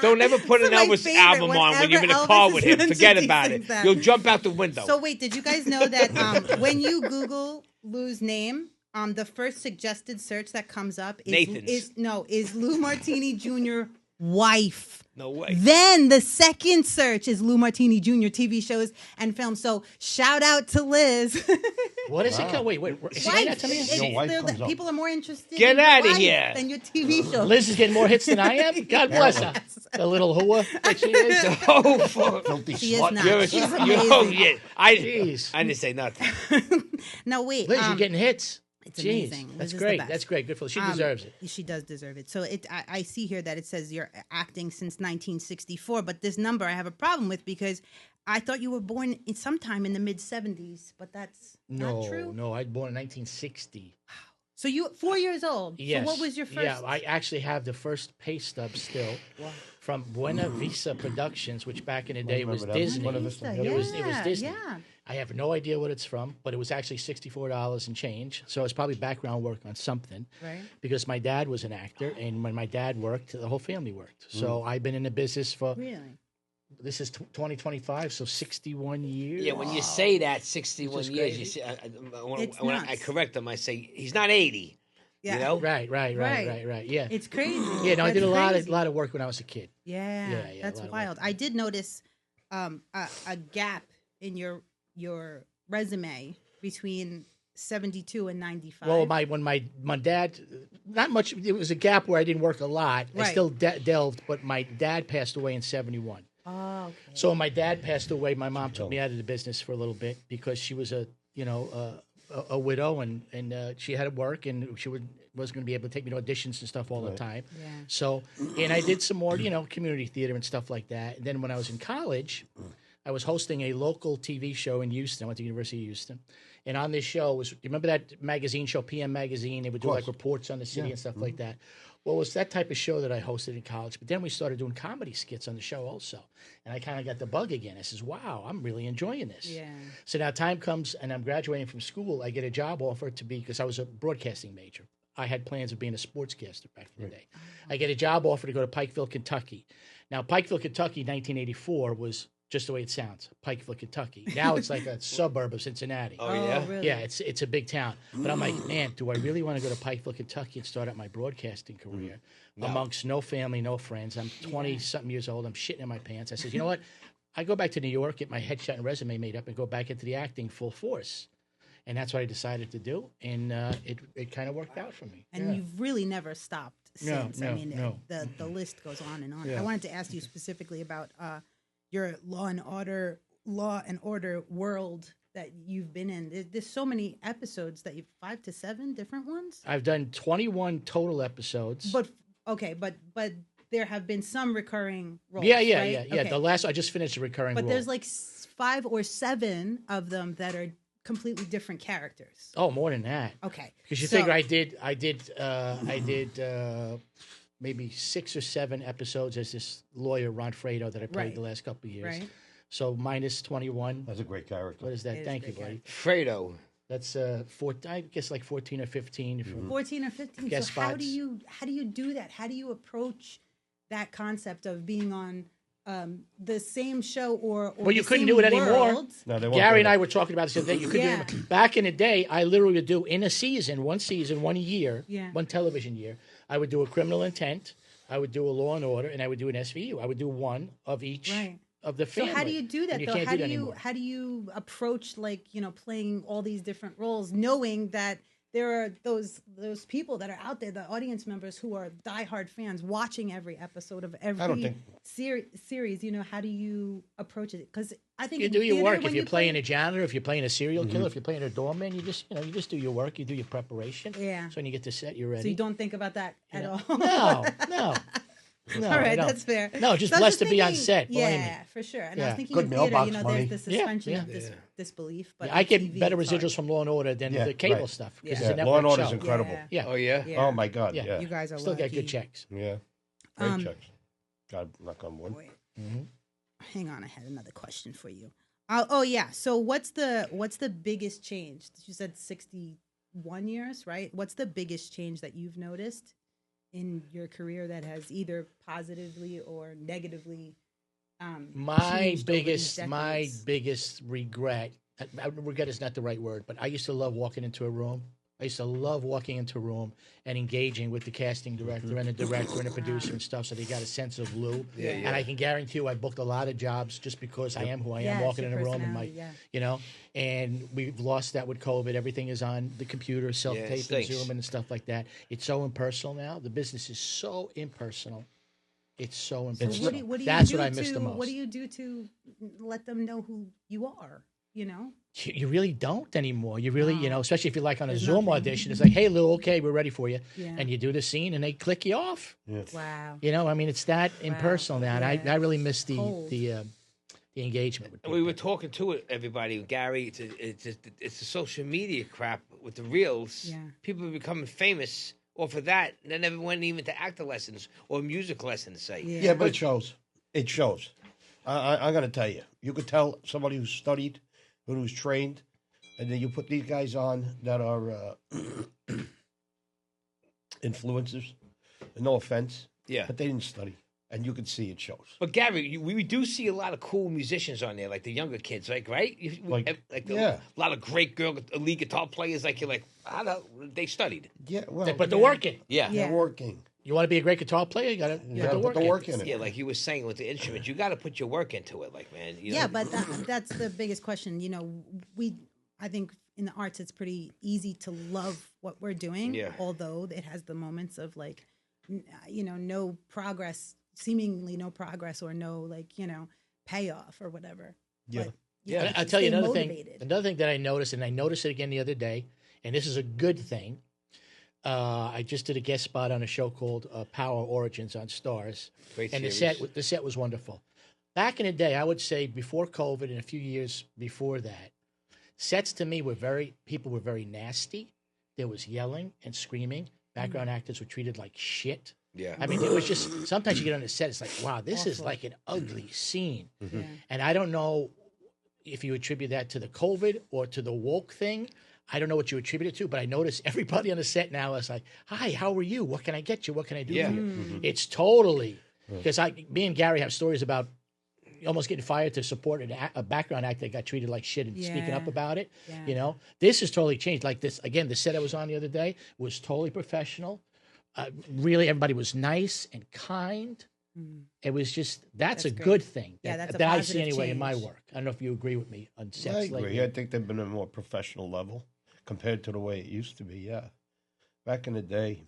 Speaker 2: don't ever put an
Speaker 4: This is my
Speaker 2: Elvis
Speaker 4: favorite.
Speaker 2: album on when you're in a
Speaker 4: Whenever
Speaker 2: car
Speaker 4: Elvis
Speaker 2: with
Speaker 4: is
Speaker 2: him.
Speaker 4: mentioned,
Speaker 2: Forget
Speaker 4: he
Speaker 2: about
Speaker 4: sings
Speaker 2: it.
Speaker 4: that.
Speaker 2: You'll jump out the window.
Speaker 4: So wait, did you guys know that when you Google Lou's name, the first suggested search that comes up
Speaker 2: Nathan's.
Speaker 4: is Lou Martini Jr. wife.
Speaker 2: No way.
Speaker 4: Then the second search is Lou Martini Jr. TV shows and films. So shout out to Liz.
Speaker 3: What is it called? Wait. Explain that to me.
Speaker 5: Your wife comes up.
Speaker 4: People are more interested
Speaker 2: Get
Speaker 4: in your
Speaker 2: outta
Speaker 4: wife
Speaker 2: here.
Speaker 4: than your TV shows.
Speaker 3: Liz is getting more hits than I am. God bless her. The little hooah that she is.
Speaker 2: Oh, fuck.
Speaker 5: Filthy
Speaker 4: She is
Speaker 5: slut.
Speaker 4: not.
Speaker 2: You're
Speaker 4: She's
Speaker 2: oh,
Speaker 4: amazing.
Speaker 2: yeah.
Speaker 3: Jeez.
Speaker 2: I didn't say nothing.
Speaker 4: No, wait.
Speaker 3: Liz, you're getting hits.
Speaker 4: It's
Speaker 3: Jeez,
Speaker 4: amazing.
Speaker 3: that's
Speaker 4: Liz is the
Speaker 3: great.
Speaker 4: best.
Speaker 3: That's great. Good for her. She deserves it.
Speaker 4: She does deserve it. So I see here that it says you're acting since 1964, but this number I have a problem with because I thought you were born sometime in the mid 70s, but that's not true.
Speaker 3: No, I was born in 1960.
Speaker 4: So you 4 years old.
Speaker 3: Yes.
Speaker 4: So what was your first?
Speaker 3: Yeah, I actually have the first pay stub still from Buena Vista Productions, which back in the day was Disney.
Speaker 5: Buena Vista,
Speaker 3: It was Disney.
Speaker 4: Yeah.
Speaker 3: I have no idea what it's from, but it was actually $64 and change. So it's probably background work on something.
Speaker 4: Right.
Speaker 3: Because my dad was an actor, and when my dad worked, the whole family worked. So I've been in the business for,
Speaker 4: Really?
Speaker 3: this is 2025, so 61 years.
Speaker 2: Yeah, when you say that 61
Speaker 3: Just
Speaker 2: years,
Speaker 3: crazy.
Speaker 2: you see,
Speaker 4: It's
Speaker 2: when I
Speaker 4: nuts.
Speaker 2: correct him, I say he's not 80.
Speaker 4: Yeah.
Speaker 2: You know?
Speaker 3: Right. Yeah.
Speaker 4: It's crazy.
Speaker 3: Yeah, no, I did a
Speaker 4: That's
Speaker 3: lot of work when I was a kid.
Speaker 4: Yeah,
Speaker 3: Yeah, a
Speaker 4: that's
Speaker 3: lot of
Speaker 4: wild. I did notice a gap in your resume between 72 and 95.
Speaker 3: Well, when my dad, not much. It was a gap where I didn't work a lot. I
Speaker 4: Right.
Speaker 3: still delved, but my dad passed away in 71.
Speaker 4: Oh, okay.
Speaker 3: So when my dad passed away, my mom took me out of the business for a little bit because she was a widow and she had to work and she wasn't going to be able to take me to auditions and stuff all the time.
Speaker 4: Yeah.
Speaker 3: So, and I did some more, community theater and stuff like that. And then when I was in college, I was hosting a local TV show in Houston. I went to the University of Houston. And on this show was, you remember that magazine show, PM Magazine? They would do like reports on the city and stuff like that. Well, it was that type of show that I hosted in college. But then we started doing comedy skits on the show also. And I kind of got the bug again. I says, wow, I'm really enjoying this.
Speaker 4: Yeah.
Speaker 3: So now time comes and I'm graduating from school. I get a job offer to be, because I was a broadcasting major. I had plans of being a sportscaster back in the day. I get a job offer to go to Pikeville, Kentucky. Now, Pikeville, Kentucky, 1984 was just the way it sounds, Pikeville, Kentucky. Now it's like a suburb of Cincinnati.
Speaker 2: Oh, yeah?
Speaker 4: Really?
Speaker 3: Yeah, it's a big town. But I'm like, man, do I really want to go to Pikeville, Kentucky and start out my broadcasting career amongst no family, no friends? I'm 20-something years old. I'm shitting in my pants. I said, you know what? I go back to New York, get my headshot and resume made up, and go back into the acting full force. And that's what I decided to do. And it kind of worked out for me.
Speaker 4: And you've really never stopped since.
Speaker 3: No.
Speaker 4: The list goes on and on.
Speaker 3: Yeah.
Speaker 4: I wanted to ask you specifically about your Law and Order world that you've been in. There's so many episodes that you've 5 to 7 different ones.
Speaker 3: I've done 21 total episodes.
Speaker 4: But there have been some recurring roles.
Speaker 3: Yeah.
Speaker 4: Right? Okay.
Speaker 3: The last, I just finished a recurring
Speaker 4: But
Speaker 3: role.
Speaker 4: there's like 5 or 7 of them that are completely different characters.
Speaker 3: Oh, more than that.
Speaker 4: Okay.
Speaker 3: Because you figure I did maybe 6 or 7 episodes as this lawyer, Ron Fredo, that I played the last couple of years.
Speaker 4: Right.
Speaker 3: So minus 21.
Speaker 5: That's a great character.
Speaker 3: What is that?
Speaker 4: It is
Speaker 3: Thank
Speaker 4: a
Speaker 3: you,
Speaker 4: great
Speaker 3: buddy.
Speaker 2: Fredo.
Speaker 3: That's I guess like 14 or 15.
Speaker 4: 14 or 15.
Speaker 3: Guest
Speaker 4: So how
Speaker 3: spots.
Speaker 4: do you do that? How do you approach that concept of being on the same show or
Speaker 3: Well, you
Speaker 4: the
Speaker 3: couldn't
Speaker 4: same
Speaker 3: do it anymore.
Speaker 4: world?
Speaker 5: No, they won't
Speaker 3: Gary
Speaker 5: do
Speaker 3: and
Speaker 5: that.
Speaker 3: I were talking about this the other day. You could do it. Back in the day, I literally would do in a season, one year, one television year. I would do a criminal intent, I would do a Law and Order, and I would do an SVU. I would do one of each of the family.
Speaker 4: So how do you do that
Speaker 3: And you
Speaker 4: though?
Speaker 3: can't
Speaker 4: How
Speaker 3: do
Speaker 4: do
Speaker 3: that
Speaker 4: you
Speaker 3: anymore.
Speaker 4: how do you approach playing all these different roles, knowing that there are those people that are out there, the audience members who are diehard fans, watching every episode of every series. How do you approach it? Because I think
Speaker 3: You
Speaker 4: in
Speaker 3: do your
Speaker 4: theater,
Speaker 3: work.
Speaker 4: when
Speaker 3: If you're playing
Speaker 4: play-
Speaker 3: a janitor, if you're playing a serial killer, if you're playing a doorman, you just do your work. You do your preparation.
Speaker 4: Yeah.
Speaker 3: So when you get to set, you're ready.
Speaker 4: so you don't think about that at all.
Speaker 3: No. No,
Speaker 4: All right,
Speaker 3: I don't.
Speaker 4: that's fair.
Speaker 3: No, just
Speaker 4: So I was
Speaker 3: blessed to be on
Speaker 4: thinking-
Speaker 3: set. Believe me.
Speaker 4: Yeah, for sure. And I
Speaker 3: Yeah.
Speaker 4: was thinking
Speaker 5: Good
Speaker 4: in theater,
Speaker 5: mailbox money.
Speaker 4: there's the suspension
Speaker 3: Yeah,
Speaker 4: of
Speaker 3: yeah.
Speaker 4: disbelief. But
Speaker 3: Yeah, I
Speaker 4: on
Speaker 3: get
Speaker 4: TV,
Speaker 3: better
Speaker 4: it's hard.
Speaker 3: residuals from Law and Order than
Speaker 5: Yeah,
Speaker 3: the cable
Speaker 5: right.
Speaker 3: stuff. 'cause
Speaker 4: Yeah.
Speaker 3: it's a
Speaker 5: Yeah,
Speaker 3: network
Speaker 5: Law and Order's
Speaker 3: show.
Speaker 5: incredible.
Speaker 4: Yeah.
Speaker 3: Yeah.
Speaker 2: Oh, yeah?
Speaker 4: Yeah.
Speaker 5: Oh my God,
Speaker 3: Yeah.
Speaker 5: yeah.
Speaker 4: You guys are
Speaker 3: Still
Speaker 4: lucky.
Speaker 3: get good checks.
Speaker 5: Yeah. Great checks. God, knock on wood.
Speaker 4: Wait. Hang on, I had another question for you. Oh yeah. So what's the biggest change? You said 61 years, right? What's the biggest change that you've noticed in your career that has either positively or negatively
Speaker 3: My
Speaker 4: changed over these
Speaker 3: biggest regret. Regret is not the right word, but I used to love walking into a room. I used to love walking into a room and engaging with the casting director and the director and the producer and stuff, so they got a sense of Lou.
Speaker 2: Yeah.
Speaker 3: And I can guarantee you, I booked a lot of jobs just because I am who I am,
Speaker 4: Yeah,
Speaker 3: walking
Speaker 4: it's
Speaker 3: in
Speaker 4: your
Speaker 3: a room and
Speaker 4: personality,
Speaker 3: and we've lost that with COVID. Everything is on the computer, self-tape, and
Speaker 2: stinks.
Speaker 3: Zoom and stuff like that. It's so impersonal now. The business is so impersonal. It's so impersonal.
Speaker 4: What do you
Speaker 3: That's
Speaker 4: do
Speaker 3: what I miss the most.
Speaker 4: What do you do to let them know who you are? you know.
Speaker 3: You really don't anymore. You really,
Speaker 4: No.
Speaker 3: especially if you're like on a
Speaker 4: There's
Speaker 3: Zoom
Speaker 4: nothing.
Speaker 3: audition, it's like, hey, Lou, okay, we're ready for you.
Speaker 4: Yeah.
Speaker 3: And you do the scene and they click you off.
Speaker 4: Wow.
Speaker 3: I mean, it's that impersonal now. And
Speaker 4: Yeah.
Speaker 3: I really miss
Speaker 4: Cold.
Speaker 3: the engagement with
Speaker 2: And
Speaker 3: people.
Speaker 2: we were talking to it, everybody, Gary. It's the social media crap with the reels.
Speaker 4: Yeah.
Speaker 2: People are becoming famous off of that. And they never went even to actor lessons or music lessons, say.
Speaker 5: Yeah, but it shows. It shows. I'm going to tell you. You could tell somebody who's studied, who's trained, and then you put these guys on that are influencers. No offense.
Speaker 2: Yeah.
Speaker 5: But they didn't study. And you could see it shows.
Speaker 2: But Gary, we do see a lot of cool musicians on there, like the younger kids, right? A lot of great lead guitar players. Like you're like, how they studied?
Speaker 5: Yeah, well,
Speaker 3: They put the work in.
Speaker 2: Yeah,
Speaker 5: they're working.
Speaker 3: You want to be a great guitar player? You got to
Speaker 5: put the work in it.
Speaker 2: Yeah, like you were saying with the instrument, you got to put your work into it. Like, man,
Speaker 4: Yeah, but that's the biggest question. I think in the arts, it's pretty easy to love what we're doing.
Speaker 2: Yeah.
Speaker 4: Although it has the moments of like, no progress, seemingly no progress, or no payoff or whatever.
Speaker 5: Yeah.
Speaker 4: But,
Speaker 3: Yeah, I'll tell you
Speaker 4: stay
Speaker 3: another
Speaker 4: motivated.
Speaker 3: thing. Another thing that I noticed, and I noticed it again the other day, and this is a good thing. I just did a guest spot on a show called Power Origins on Stars,
Speaker 2: Great
Speaker 3: and
Speaker 2: series.
Speaker 3: the set was wonderful. Back in the day, I would say before COVID and a few years before that, sets to me people were very nasty. There was yelling and screaming. Background actors were treated like shit.
Speaker 2: Yeah.
Speaker 3: I mean, it was just sometimes you get on the set, it's like, wow, this is like an ugly scene.
Speaker 4: Yeah.
Speaker 3: And I don't know if you attribute that to the COVID or to the woke thing. I don't know what you attribute it to, but I notice everybody on the set now is like, hi, how are you? What can I get you? What can I do
Speaker 2: Yeah.
Speaker 3: for you? It's totally, because me and Gary have stories about almost getting fired to support a background actor that got treated like shit and speaking up about it.
Speaker 4: Yeah.
Speaker 3: This has totally changed. Like this, again, the set I was on the other day was totally professional. Really, everybody was nice and kind. It was just, that's a
Speaker 4: great.
Speaker 3: good thing.
Speaker 4: Yeah, that's a
Speaker 3: that I see
Speaker 4: positive
Speaker 3: anyway in my
Speaker 4: change.
Speaker 3: work. I don't know if you agree with me on sets
Speaker 5: I agree.
Speaker 3: lately.
Speaker 5: I think they've been at a more professional level compared to the way it used to be. Yeah. Back in the day,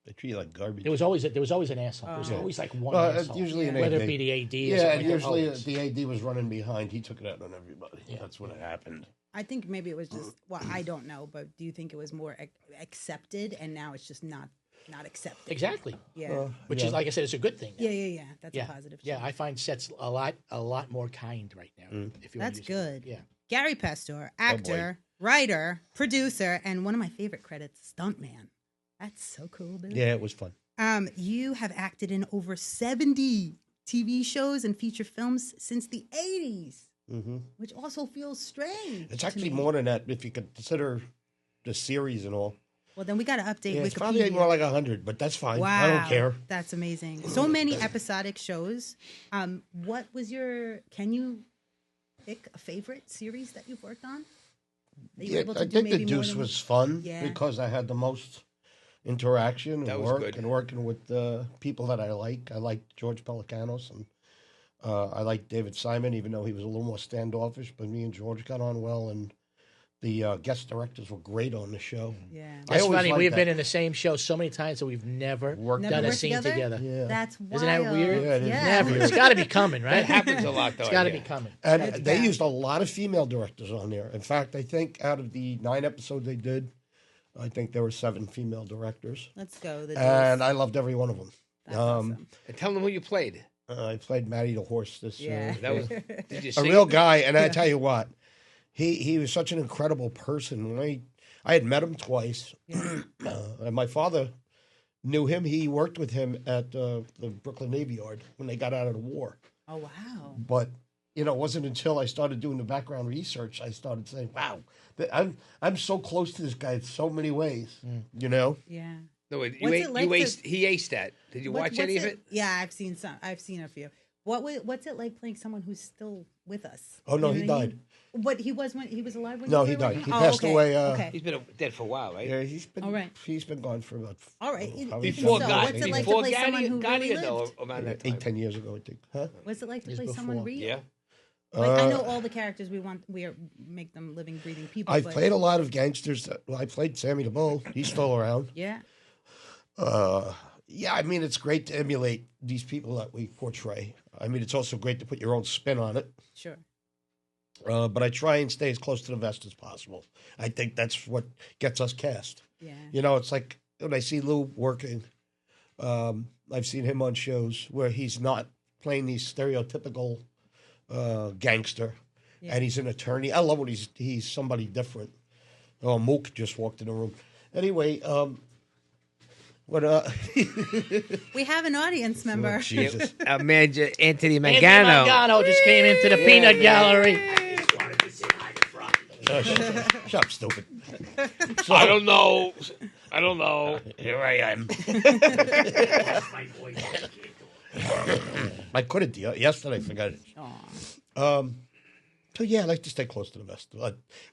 Speaker 5: they treat you like garbage.
Speaker 3: There was always an asshole. There was always like one asshole.
Speaker 5: Usually an
Speaker 3: Whether
Speaker 5: AD.
Speaker 3: it be the AD or
Speaker 5: Yeah,
Speaker 3: something
Speaker 5: and
Speaker 3: like that,
Speaker 5: usually
Speaker 3: always.
Speaker 5: the AD was running behind. He took it out on everybody. That's when it happened.
Speaker 4: I think maybe it was just, well, I don't know, but do you think it was more accepted and now it's just not accepted?
Speaker 3: Exactly.
Speaker 4: Yeah.
Speaker 3: Which is, like I said, it's a good thing. now.
Speaker 4: Yeah. That's a positive change.
Speaker 3: Yeah, I find sets a lot more kind right now. If you wanna
Speaker 4: That's
Speaker 3: use it.
Speaker 4: good.
Speaker 3: Yeah.
Speaker 4: Gary Pastore, actor, writer, producer, and one of my favorite credits, stuntman. That's so cool, dude.
Speaker 5: Yeah, it was fun.
Speaker 4: You have acted in over 70 TV shows and feature films since the 80s, which also feels strange.
Speaker 5: It's
Speaker 4: to
Speaker 5: actually
Speaker 4: me.
Speaker 5: more than that if you consider the series and all.
Speaker 4: Well, then we got to update
Speaker 5: Yeah,
Speaker 4: Wikipedia.
Speaker 5: it's probably more like 100, but that's fine.
Speaker 4: Wow,
Speaker 5: I don't care.
Speaker 4: That's amazing. So many episodic shows. What was can you pick a favorite series that you've worked on? That you were
Speaker 5: Yeah,
Speaker 4: able to
Speaker 5: I
Speaker 4: do
Speaker 5: think The
Speaker 4: maybe more
Speaker 5: Deuce
Speaker 4: than
Speaker 5: was fun
Speaker 4: Yeah.
Speaker 5: because I had the most interaction
Speaker 2: That
Speaker 5: and
Speaker 2: was
Speaker 5: work
Speaker 2: good.
Speaker 5: and working with people that I like. I liked George Pelicanos and I liked David Simon, even though he was a little more standoffish. But me and George got on well, and the guest directors were great on the show.
Speaker 4: Yeah.
Speaker 5: I
Speaker 3: That's
Speaker 5: always
Speaker 3: funny.
Speaker 5: liked
Speaker 3: We've
Speaker 5: that.
Speaker 3: been in the same show so many times that we've never
Speaker 5: Worked
Speaker 3: done
Speaker 4: Never
Speaker 3: a
Speaker 4: worked
Speaker 3: scene together.
Speaker 5: Yeah.
Speaker 4: That's wild.
Speaker 3: Isn't that weird?
Speaker 5: Yeah, it is.
Speaker 3: Never. It's got to be coming, right?
Speaker 2: That happens a lot, though.
Speaker 3: It's got to
Speaker 2: I
Speaker 3: be
Speaker 2: hear.
Speaker 3: coming.
Speaker 5: And
Speaker 4: That's
Speaker 5: they
Speaker 4: bad.
Speaker 5: used a lot of female directors on there. In fact, I think out of the 9 episodes they did, I think there were 7 female directors.
Speaker 4: Let's go. The
Speaker 5: And
Speaker 4: Deuce.
Speaker 5: I loved every one of them.
Speaker 4: That's awesome.
Speaker 2: And tell them who you played.
Speaker 5: I played Matty the horse. This
Speaker 4: Yeah.
Speaker 2: That was. Did you
Speaker 5: a
Speaker 2: sing
Speaker 5: real
Speaker 2: it?
Speaker 5: guy. And I tell you what, he was such an incredible person. When I had met him twice, and my father knew him. He worked with him at the Brooklyn Navy Yard when they got out of the war.
Speaker 4: Oh, wow.
Speaker 5: But it wasn't until I started doing the background research I started saying, "Wow, I'm so close to this guy in so many ways." You know.
Speaker 4: Yeah.
Speaker 2: No, wait,
Speaker 4: What's it like to-
Speaker 2: he aced that. Did you watch any of it?
Speaker 4: Yeah, I've seen some. I've seen a few. What's it like playing someone who's still with us?
Speaker 5: Oh, no,
Speaker 4: You
Speaker 5: he
Speaker 4: know what I
Speaker 5: died.
Speaker 4: mean? What he was when he was alive? When
Speaker 5: No,
Speaker 4: you
Speaker 5: he
Speaker 4: were with
Speaker 5: died.
Speaker 4: him?
Speaker 5: He
Speaker 4: Oh,
Speaker 5: passed
Speaker 4: okay.
Speaker 5: away,
Speaker 4: Okay.
Speaker 2: He's been dead for a while, right?
Speaker 5: Yeah, he's been
Speaker 4: All right.
Speaker 5: gone for about
Speaker 4: All right.
Speaker 5: how many
Speaker 2: Before
Speaker 5: times?
Speaker 4: So
Speaker 2: God,
Speaker 4: what's it like to
Speaker 2: before
Speaker 4: play someone who
Speaker 2: Gotti
Speaker 4: really
Speaker 2: or no,
Speaker 4: lived?
Speaker 2: around that time?
Speaker 5: 8-10 years ago, I think. Huh?
Speaker 4: What's it like to
Speaker 3: Years
Speaker 4: play someone
Speaker 3: before.
Speaker 4: real?
Speaker 2: Yeah.
Speaker 4: Like I know all the characters we make them living, breathing people.
Speaker 5: I've
Speaker 4: but
Speaker 5: played a lot of gangsters. I played Sammy the Bull. He's still around.
Speaker 4: Yeah.
Speaker 5: Yeah, I mean, it's great to emulate these people that we portray. I mean, it's also great to put your own spin on it.
Speaker 4: Sure.
Speaker 5: But I try and stay as close to the vest as possible. I think that's what gets us cast.
Speaker 4: Yeah.
Speaker 5: You know, it's like when I see Lou working, I've seen him on shows where he's not playing these stereotypical gangster, and he's an attorney. I love when he's somebody different. Oh, Mook just walked in the room. Anyway, what?
Speaker 4: We have an audience member.
Speaker 5: Oh, Jesus.
Speaker 2: Anthony
Speaker 3: Anthony
Speaker 2: Mangano.
Speaker 3: Mangano just came into the peanut gallery.
Speaker 5: Shut up, stupid.
Speaker 2: I don't know.
Speaker 5: Here I am. I could have yesterday. I forgot it. So yeah, I like to stay close to the vest,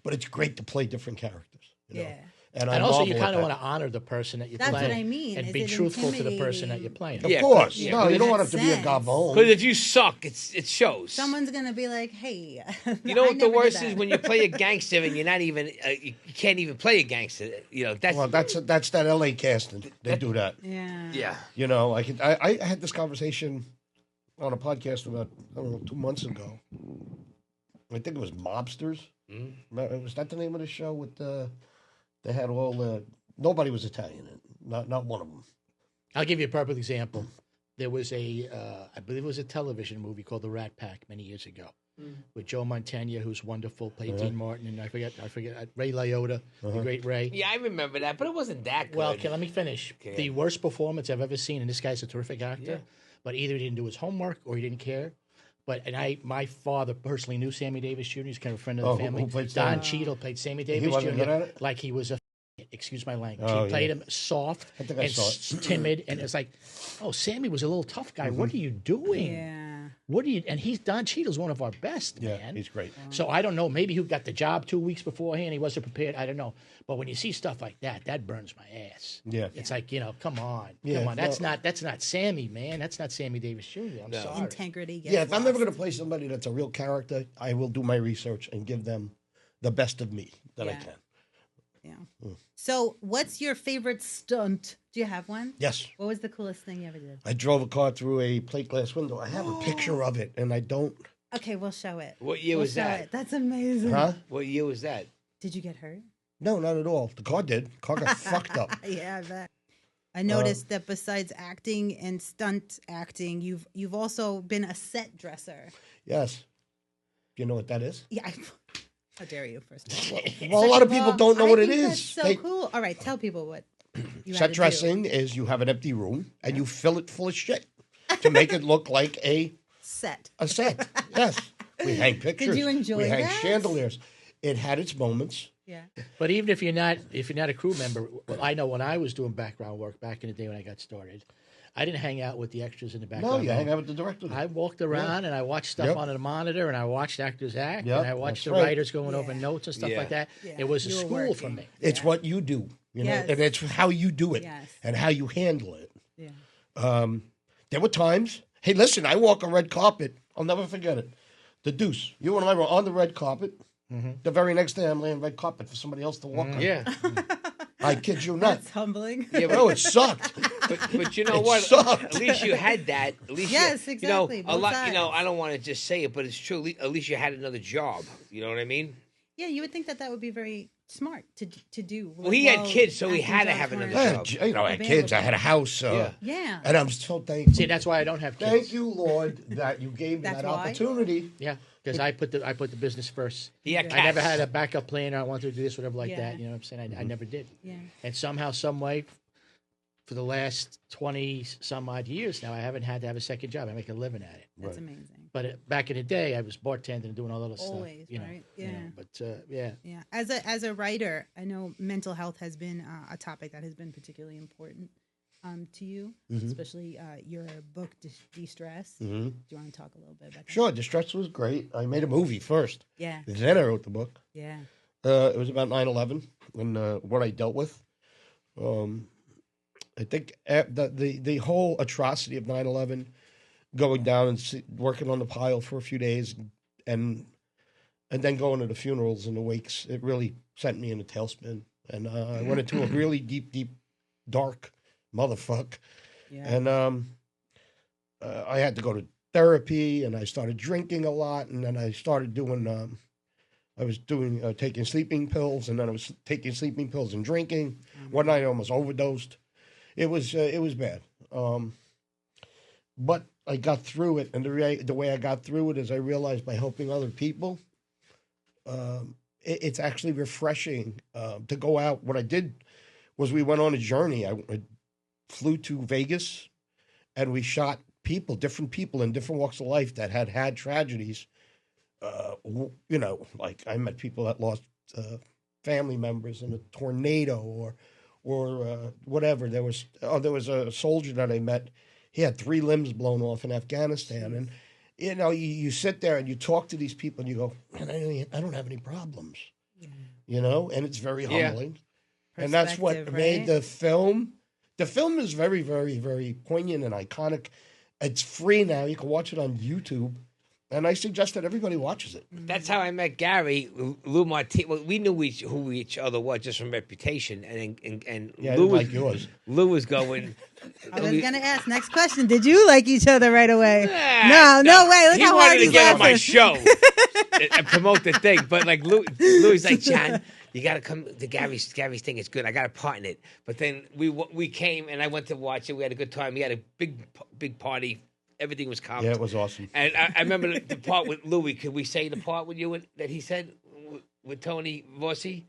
Speaker 5: but it's great to play different characters. You know?
Speaker 4: Yeah.
Speaker 5: And
Speaker 3: Also, you kind of want to honor the person that you're
Speaker 4: That's
Speaker 3: playing.
Speaker 4: what I mean.
Speaker 3: And
Speaker 4: Is
Speaker 3: be
Speaker 4: it
Speaker 3: truthful to the person that
Speaker 4: intimidating?
Speaker 3: you're playing.
Speaker 5: Of
Speaker 2: Yeah,
Speaker 5: course.
Speaker 2: yeah,
Speaker 5: No,
Speaker 2: but
Speaker 5: you don't
Speaker 4: in
Speaker 5: want
Speaker 4: that
Speaker 5: it to be a
Speaker 4: sense-
Speaker 5: gavone.
Speaker 2: Because if you suck, it shows.
Speaker 4: Someone's gonna be like, "Hey,
Speaker 2: You know
Speaker 4: I
Speaker 2: what the
Speaker 4: never did
Speaker 2: worst
Speaker 4: that."
Speaker 2: is when you play a gangster and you're not even you can't even play a gangster. You know that's
Speaker 5: Well, that's that LA casting. They do that.
Speaker 4: Yeah.
Speaker 2: yeah.
Speaker 5: You know, I had this conversation on a podcast about, I don't know, 2 months ago. I think it was Mobsters. Was that the name of the show? With they had all nobody was Italian in it. Not one of them.
Speaker 3: I'll give you a perfect example. There was I believe it was a television movie called The Rat Pack many years ago with Joe Mantegna, who's wonderful, played Dean Martin, and I forget Ray Liotta, the great Ray.
Speaker 2: Yeah, I remember that, but it wasn't that good.
Speaker 3: Well, okay, let me finish.
Speaker 2: Okay.
Speaker 3: The worst performance I've ever seen, and this guy's a terrific actor,
Speaker 2: Yeah.
Speaker 3: but either he didn't do his homework or he didn't care. My father personally knew Sammy Davis Jr. He's kind of a friend of the
Speaker 5: Oh,
Speaker 3: family.
Speaker 5: who played
Speaker 3: Don
Speaker 5: Sammy?
Speaker 3: Cheadle played Sammy Davis
Speaker 5: wasn't
Speaker 3: Jr.
Speaker 5: good at it?
Speaker 3: like he was a excuse my language.
Speaker 5: Oh,
Speaker 3: He played
Speaker 5: yeah.
Speaker 3: him soft
Speaker 5: I think I
Speaker 3: and
Speaker 5: saw it.
Speaker 3: timid, and it's like, oh, Sammy was a little tough guy. What are you doing?
Speaker 4: Yeah.
Speaker 3: What are you? And Don Cheadle's one of our best,
Speaker 5: Yeah,
Speaker 3: man.
Speaker 5: he's great.
Speaker 3: So I don't know. Maybe he got the job 2 weeks beforehand. He wasn't prepared. I don't know. But when you see stuff like that, that burns my ass.
Speaker 5: Yeah.
Speaker 3: It's like, come on,
Speaker 5: Yeah,
Speaker 3: come on. That's
Speaker 5: no.
Speaker 3: not Sammy, man. That's not Sammy Davis Jr. I'm sorry.
Speaker 4: Integrity. Gets
Speaker 5: Yeah, if I'm never
Speaker 4: lost.
Speaker 5: going to play somebody that's a real character, I will do my research and give them the best of me that I
Speaker 4: Yeah.
Speaker 5: can.
Speaker 4: Yeah. So, what's your favorite stunt? Do you have one?
Speaker 5: Yes.
Speaker 4: What was the coolest thing you ever did?
Speaker 5: I drove a car through a plate glass window. I have a picture of it, and I don't.
Speaker 4: Okay, we'll show it.
Speaker 2: What year
Speaker 4: We'll
Speaker 2: was
Speaker 4: show
Speaker 2: that?
Speaker 4: it. That's amazing.
Speaker 5: Huh?
Speaker 2: What year was that?
Speaker 4: Did you get hurt?
Speaker 5: No, not at all. The car did. The car got fucked up.
Speaker 4: Yeah, I bet. I noticed that besides acting and stunt acting, you've also been a set dresser.
Speaker 5: Yes. You know what that is?
Speaker 4: Yeah. How dare you? First of all.
Speaker 5: Well, a lot of people don't know what it
Speaker 4: I think
Speaker 5: is.
Speaker 4: That's so
Speaker 5: They-
Speaker 4: cool. All right, tell people what you had
Speaker 5: Set
Speaker 4: to
Speaker 5: dressing is you have an empty room and you fill it full of shit to make it look like a
Speaker 4: Set.
Speaker 5: set. Yes. We hang pictures.
Speaker 4: you enjoy
Speaker 5: We hang
Speaker 4: that?
Speaker 5: chandeliers. It had its moments.
Speaker 4: Yeah.
Speaker 3: But even if you're not a crew member, well, I know when I was doing background work back in the day when I got started, I didn't hang out with the extras in the background.
Speaker 5: No, you hang out with the director.
Speaker 3: I walked around and I watched stuff
Speaker 5: Yep.
Speaker 3: on the monitor and I watched actors act
Speaker 5: Yep,
Speaker 3: and I watched the
Speaker 5: that's right.
Speaker 3: writers going over
Speaker 4: Yeah.
Speaker 3: notes and stuff
Speaker 2: Yeah.
Speaker 3: like that.
Speaker 4: Yeah,
Speaker 3: It was a
Speaker 4: you were
Speaker 3: school for
Speaker 4: working.
Speaker 3: me.
Speaker 5: It's what you do, you know,
Speaker 4: Yes.
Speaker 5: and it's how you do it
Speaker 4: Yes.
Speaker 5: and how you handle it.
Speaker 4: Yeah.
Speaker 5: There were times, hey, listen, I walk a red carpet. I'll never forget it. The Deuce, you and I were on the red carpet. The very next day, I'm laying red carpet for somebody else to walk on.
Speaker 2: Yeah,
Speaker 5: I kid you not.
Speaker 4: That's humbling.
Speaker 2: yeah,
Speaker 5: No, it sucked.
Speaker 2: but you know
Speaker 5: It
Speaker 2: what?
Speaker 5: sucked.
Speaker 2: At least you had that. At least
Speaker 4: Yes,
Speaker 2: you
Speaker 4: exactly,
Speaker 2: know, a
Speaker 4: both
Speaker 2: lot. You know,
Speaker 4: sides.
Speaker 2: I don't want to just say it, but it's true. At least you had another job. You know what I mean?
Speaker 4: Yeah, you would think that would be very smart to do.
Speaker 2: Well, he had kids, so he
Speaker 4: acting
Speaker 2: had to
Speaker 4: jobs
Speaker 2: have
Speaker 4: weren't-
Speaker 2: another
Speaker 5: I
Speaker 2: job.
Speaker 5: had, you know, I had kids. I had a house.
Speaker 4: Yeah.
Speaker 5: And I'm so thankful.
Speaker 3: See, that's why I don't have kids.
Speaker 5: Thank you, Lord, that you gave me
Speaker 4: That's
Speaker 5: that
Speaker 4: why?
Speaker 5: opportunity.
Speaker 3: Yeah, because I put the business first.
Speaker 2: He had
Speaker 3: I never
Speaker 2: cats.
Speaker 3: had a backup plan. Or I wanted to do this, whatever, like
Speaker 4: Yeah.
Speaker 3: that. You know what I'm saying? I never did.
Speaker 4: Yeah.
Speaker 3: And somehow, some way, for the last 20 some odd years now, I haven't had to have a second job. I make a living at it.
Speaker 4: That's amazing.
Speaker 3: But back in the day, I was bartending and doing all that other
Speaker 4: Always,
Speaker 3: stuff. You know,
Speaker 4: right?
Speaker 3: you know,
Speaker 4: Yeah.
Speaker 3: but yeah.
Speaker 4: Yeah. As a writer, I know mental health has been a topic that has been particularly important to you, especially your book, De-Stress. Do you want to talk a little bit about that?
Speaker 5: Sure, Distress was great. I made a movie first.
Speaker 4: Yeah.
Speaker 5: Then I wrote the book.
Speaker 4: Yeah.
Speaker 5: It was about 9/11 and what I dealt with. I think the whole atrocity of 9/11, going down and working on the pile for a few days, and then going to the funerals and the wakes, it really sent me in a tailspin. And I went into a really deep, dark motherfuck.
Speaker 4: Yeah.
Speaker 5: And I had to go to therapy, and I started drinking a lot, and then I started doing I was taking sleeping pills, and then I was taking sleeping pills and drinking. One night I almost overdosed. It was bad. But I got through it, and the way I got through it is I realized by helping other people, it's actually refreshing to go out. What I did was we went on a journey. I flew to Vegas, and we shot different people in different walks of life that had tragedies. Like I met people that lost family members in a tornado or whatever. There was a soldier that I met. He had 3 limbs blown off in Afghanistan, and you sit there and you talk to these people and you go, man, I don't have any problems, and it's very humbling, and that's what made the film. The film is very, very, very poignant and iconic. It's free now; you can watch it on YouTube. And I suggest that everybody watches it.
Speaker 2: That's how I met Garry. Lou Martini. Well, we knew who each other was just from reputation, and Lou was
Speaker 5: like yours.
Speaker 2: Lou was going.
Speaker 4: I was gonna ask next question. Did you like each other right away? No way. Look
Speaker 2: he
Speaker 4: how
Speaker 2: wanted
Speaker 4: hard
Speaker 2: to
Speaker 4: he's
Speaker 2: get on my
Speaker 4: laughing.
Speaker 2: show and promote the thing, but like Lou's like, John, you got to come to Gary's thing. It's good. I got a part in it. But then we came and I went to watch it. We had a good time. We had a big party. Everything was calm.
Speaker 5: Yeah, it was awesome.
Speaker 2: And I remember the part with Louis. Could we say the part with you that he said with Tony Rossi?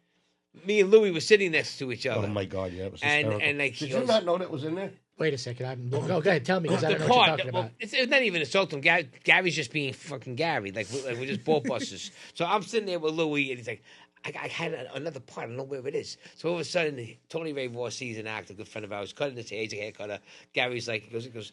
Speaker 2: Me and Louis were sitting next to each other.
Speaker 5: Oh my God, yeah, it was hysterical.
Speaker 2: And like,
Speaker 5: did you not know that was in there?
Speaker 3: Wait a second. Go ahead. Tell me, because I
Speaker 2: the
Speaker 3: don't know what you're
Speaker 2: part,
Speaker 3: talking about.
Speaker 2: it's not even insulting. Gary's just being fucking Garry. Like we're just ball busters. So I'm sitting there with Louis, and he's like, I had another part. I don't know where it is. So all of a sudden, Tony Ray Rossi's an actor, a good friend of ours, cutting his hair. He's a hair cutter. Gary's like, he goes,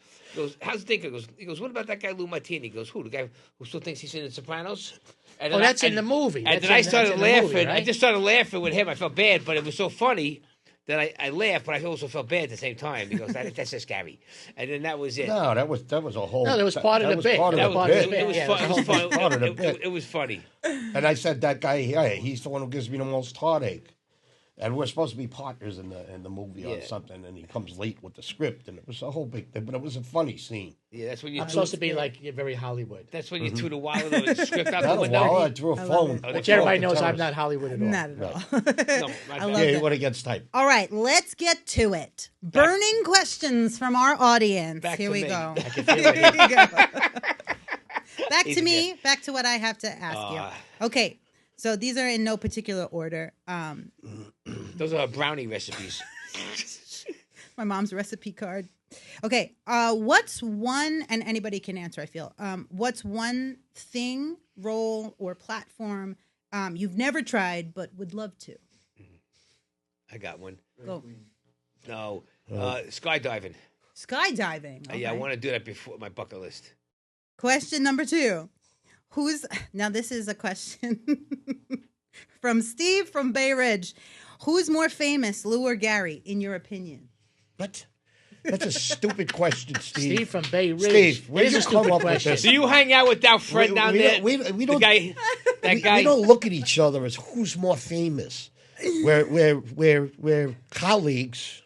Speaker 2: how's the thing? He goes, what about that guy Lou Martini? He goes, who? The guy who still thinks he's in The Sopranos? And then
Speaker 3: That's in the movie.
Speaker 2: And then I started laughing. I just started laughing with him. I felt bad, but it was so funny that I laughed, but I also felt bad at the same time because that's just Gary. And then that was it.
Speaker 5: No, that was a whole.
Speaker 3: No, that was part of the bit.
Speaker 2: It was funny.
Speaker 5: And I said that guy, he's the one who gives me the most heartache. And we're supposed to be partners in the movie on something, and he comes late with the script, and it was a whole big thing, but it was a funny scene.
Speaker 2: Yeah, that's when you.
Speaker 3: I'm supposed to be like very Hollywood.
Speaker 2: That's when you threw the wallet of the script out
Speaker 5: Not
Speaker 2: the window.
Speaker 5: a wallet, I threw a phone.
Speaker 3: Which everybody knows I'm not Hollywood at all.
Speaker 4: Not at all.
Speaker 2: No,
Speaker 4: I love
Speaker 5: Yeah,
Speaker 4: that.
Speaker 5: what against type.
Speaker 4: All right, let's get to it. Burning questions from our audience.
Speaker 2: Back
Speaker 4: Here
Speaker 2: to
Speaker 4: we
Speaker 2: me.
Speaker 4: go.
Speaker 3: I can feel
Speaker 4: Here
Speaker 3: it.
Speaker 4: we go. Back
Speaker 2: Easy
Speaker 4: to me. Back to what I have to ask you. Okay, so these are in no particular order.
Speaker 2: Those are brownie recipes.
Speaker 4: My mom's recipe card. Okay, what's one, and anybody can answer, I feel. What's one thing, role, or platform you've never tried but would love to?
Speaker 2: I got one.
Speaker 4: Go.
Speaker 2: No, skydiving.
Speaker 4: Skydiving.
Speaker 2: Yeah, I
Speaker 4: okay.
Speaker 2: want to do that before my bucket list.
Speaker 4: Question number 2. Now this is a question from Steve from Bay Ridge. Who's more famous, Lou or Garry, in your opinion?
Speaker 5: What? That's a stupid question, Steve.
Speaker 3: Steve from Bay Ridge.
Speaker 5: Steve,
Speaker 3: It
Speaker 5: where'd
Speaker 3: is
Speaker 5: you
Speaker 3: a
Speaker 5: come
Speaker 3: stupid
Speaker 5: up with
Speaker 3: question.
Speaker 5: this?
Speaker 2: Do you hang out with that friend down there?
Speaker 5: We
Speaker 2: The
Speaker 5: don't.
Speaker 2: guy. That guy.
Speaker 5: We don't look at each other as who's more famous. We're colleagues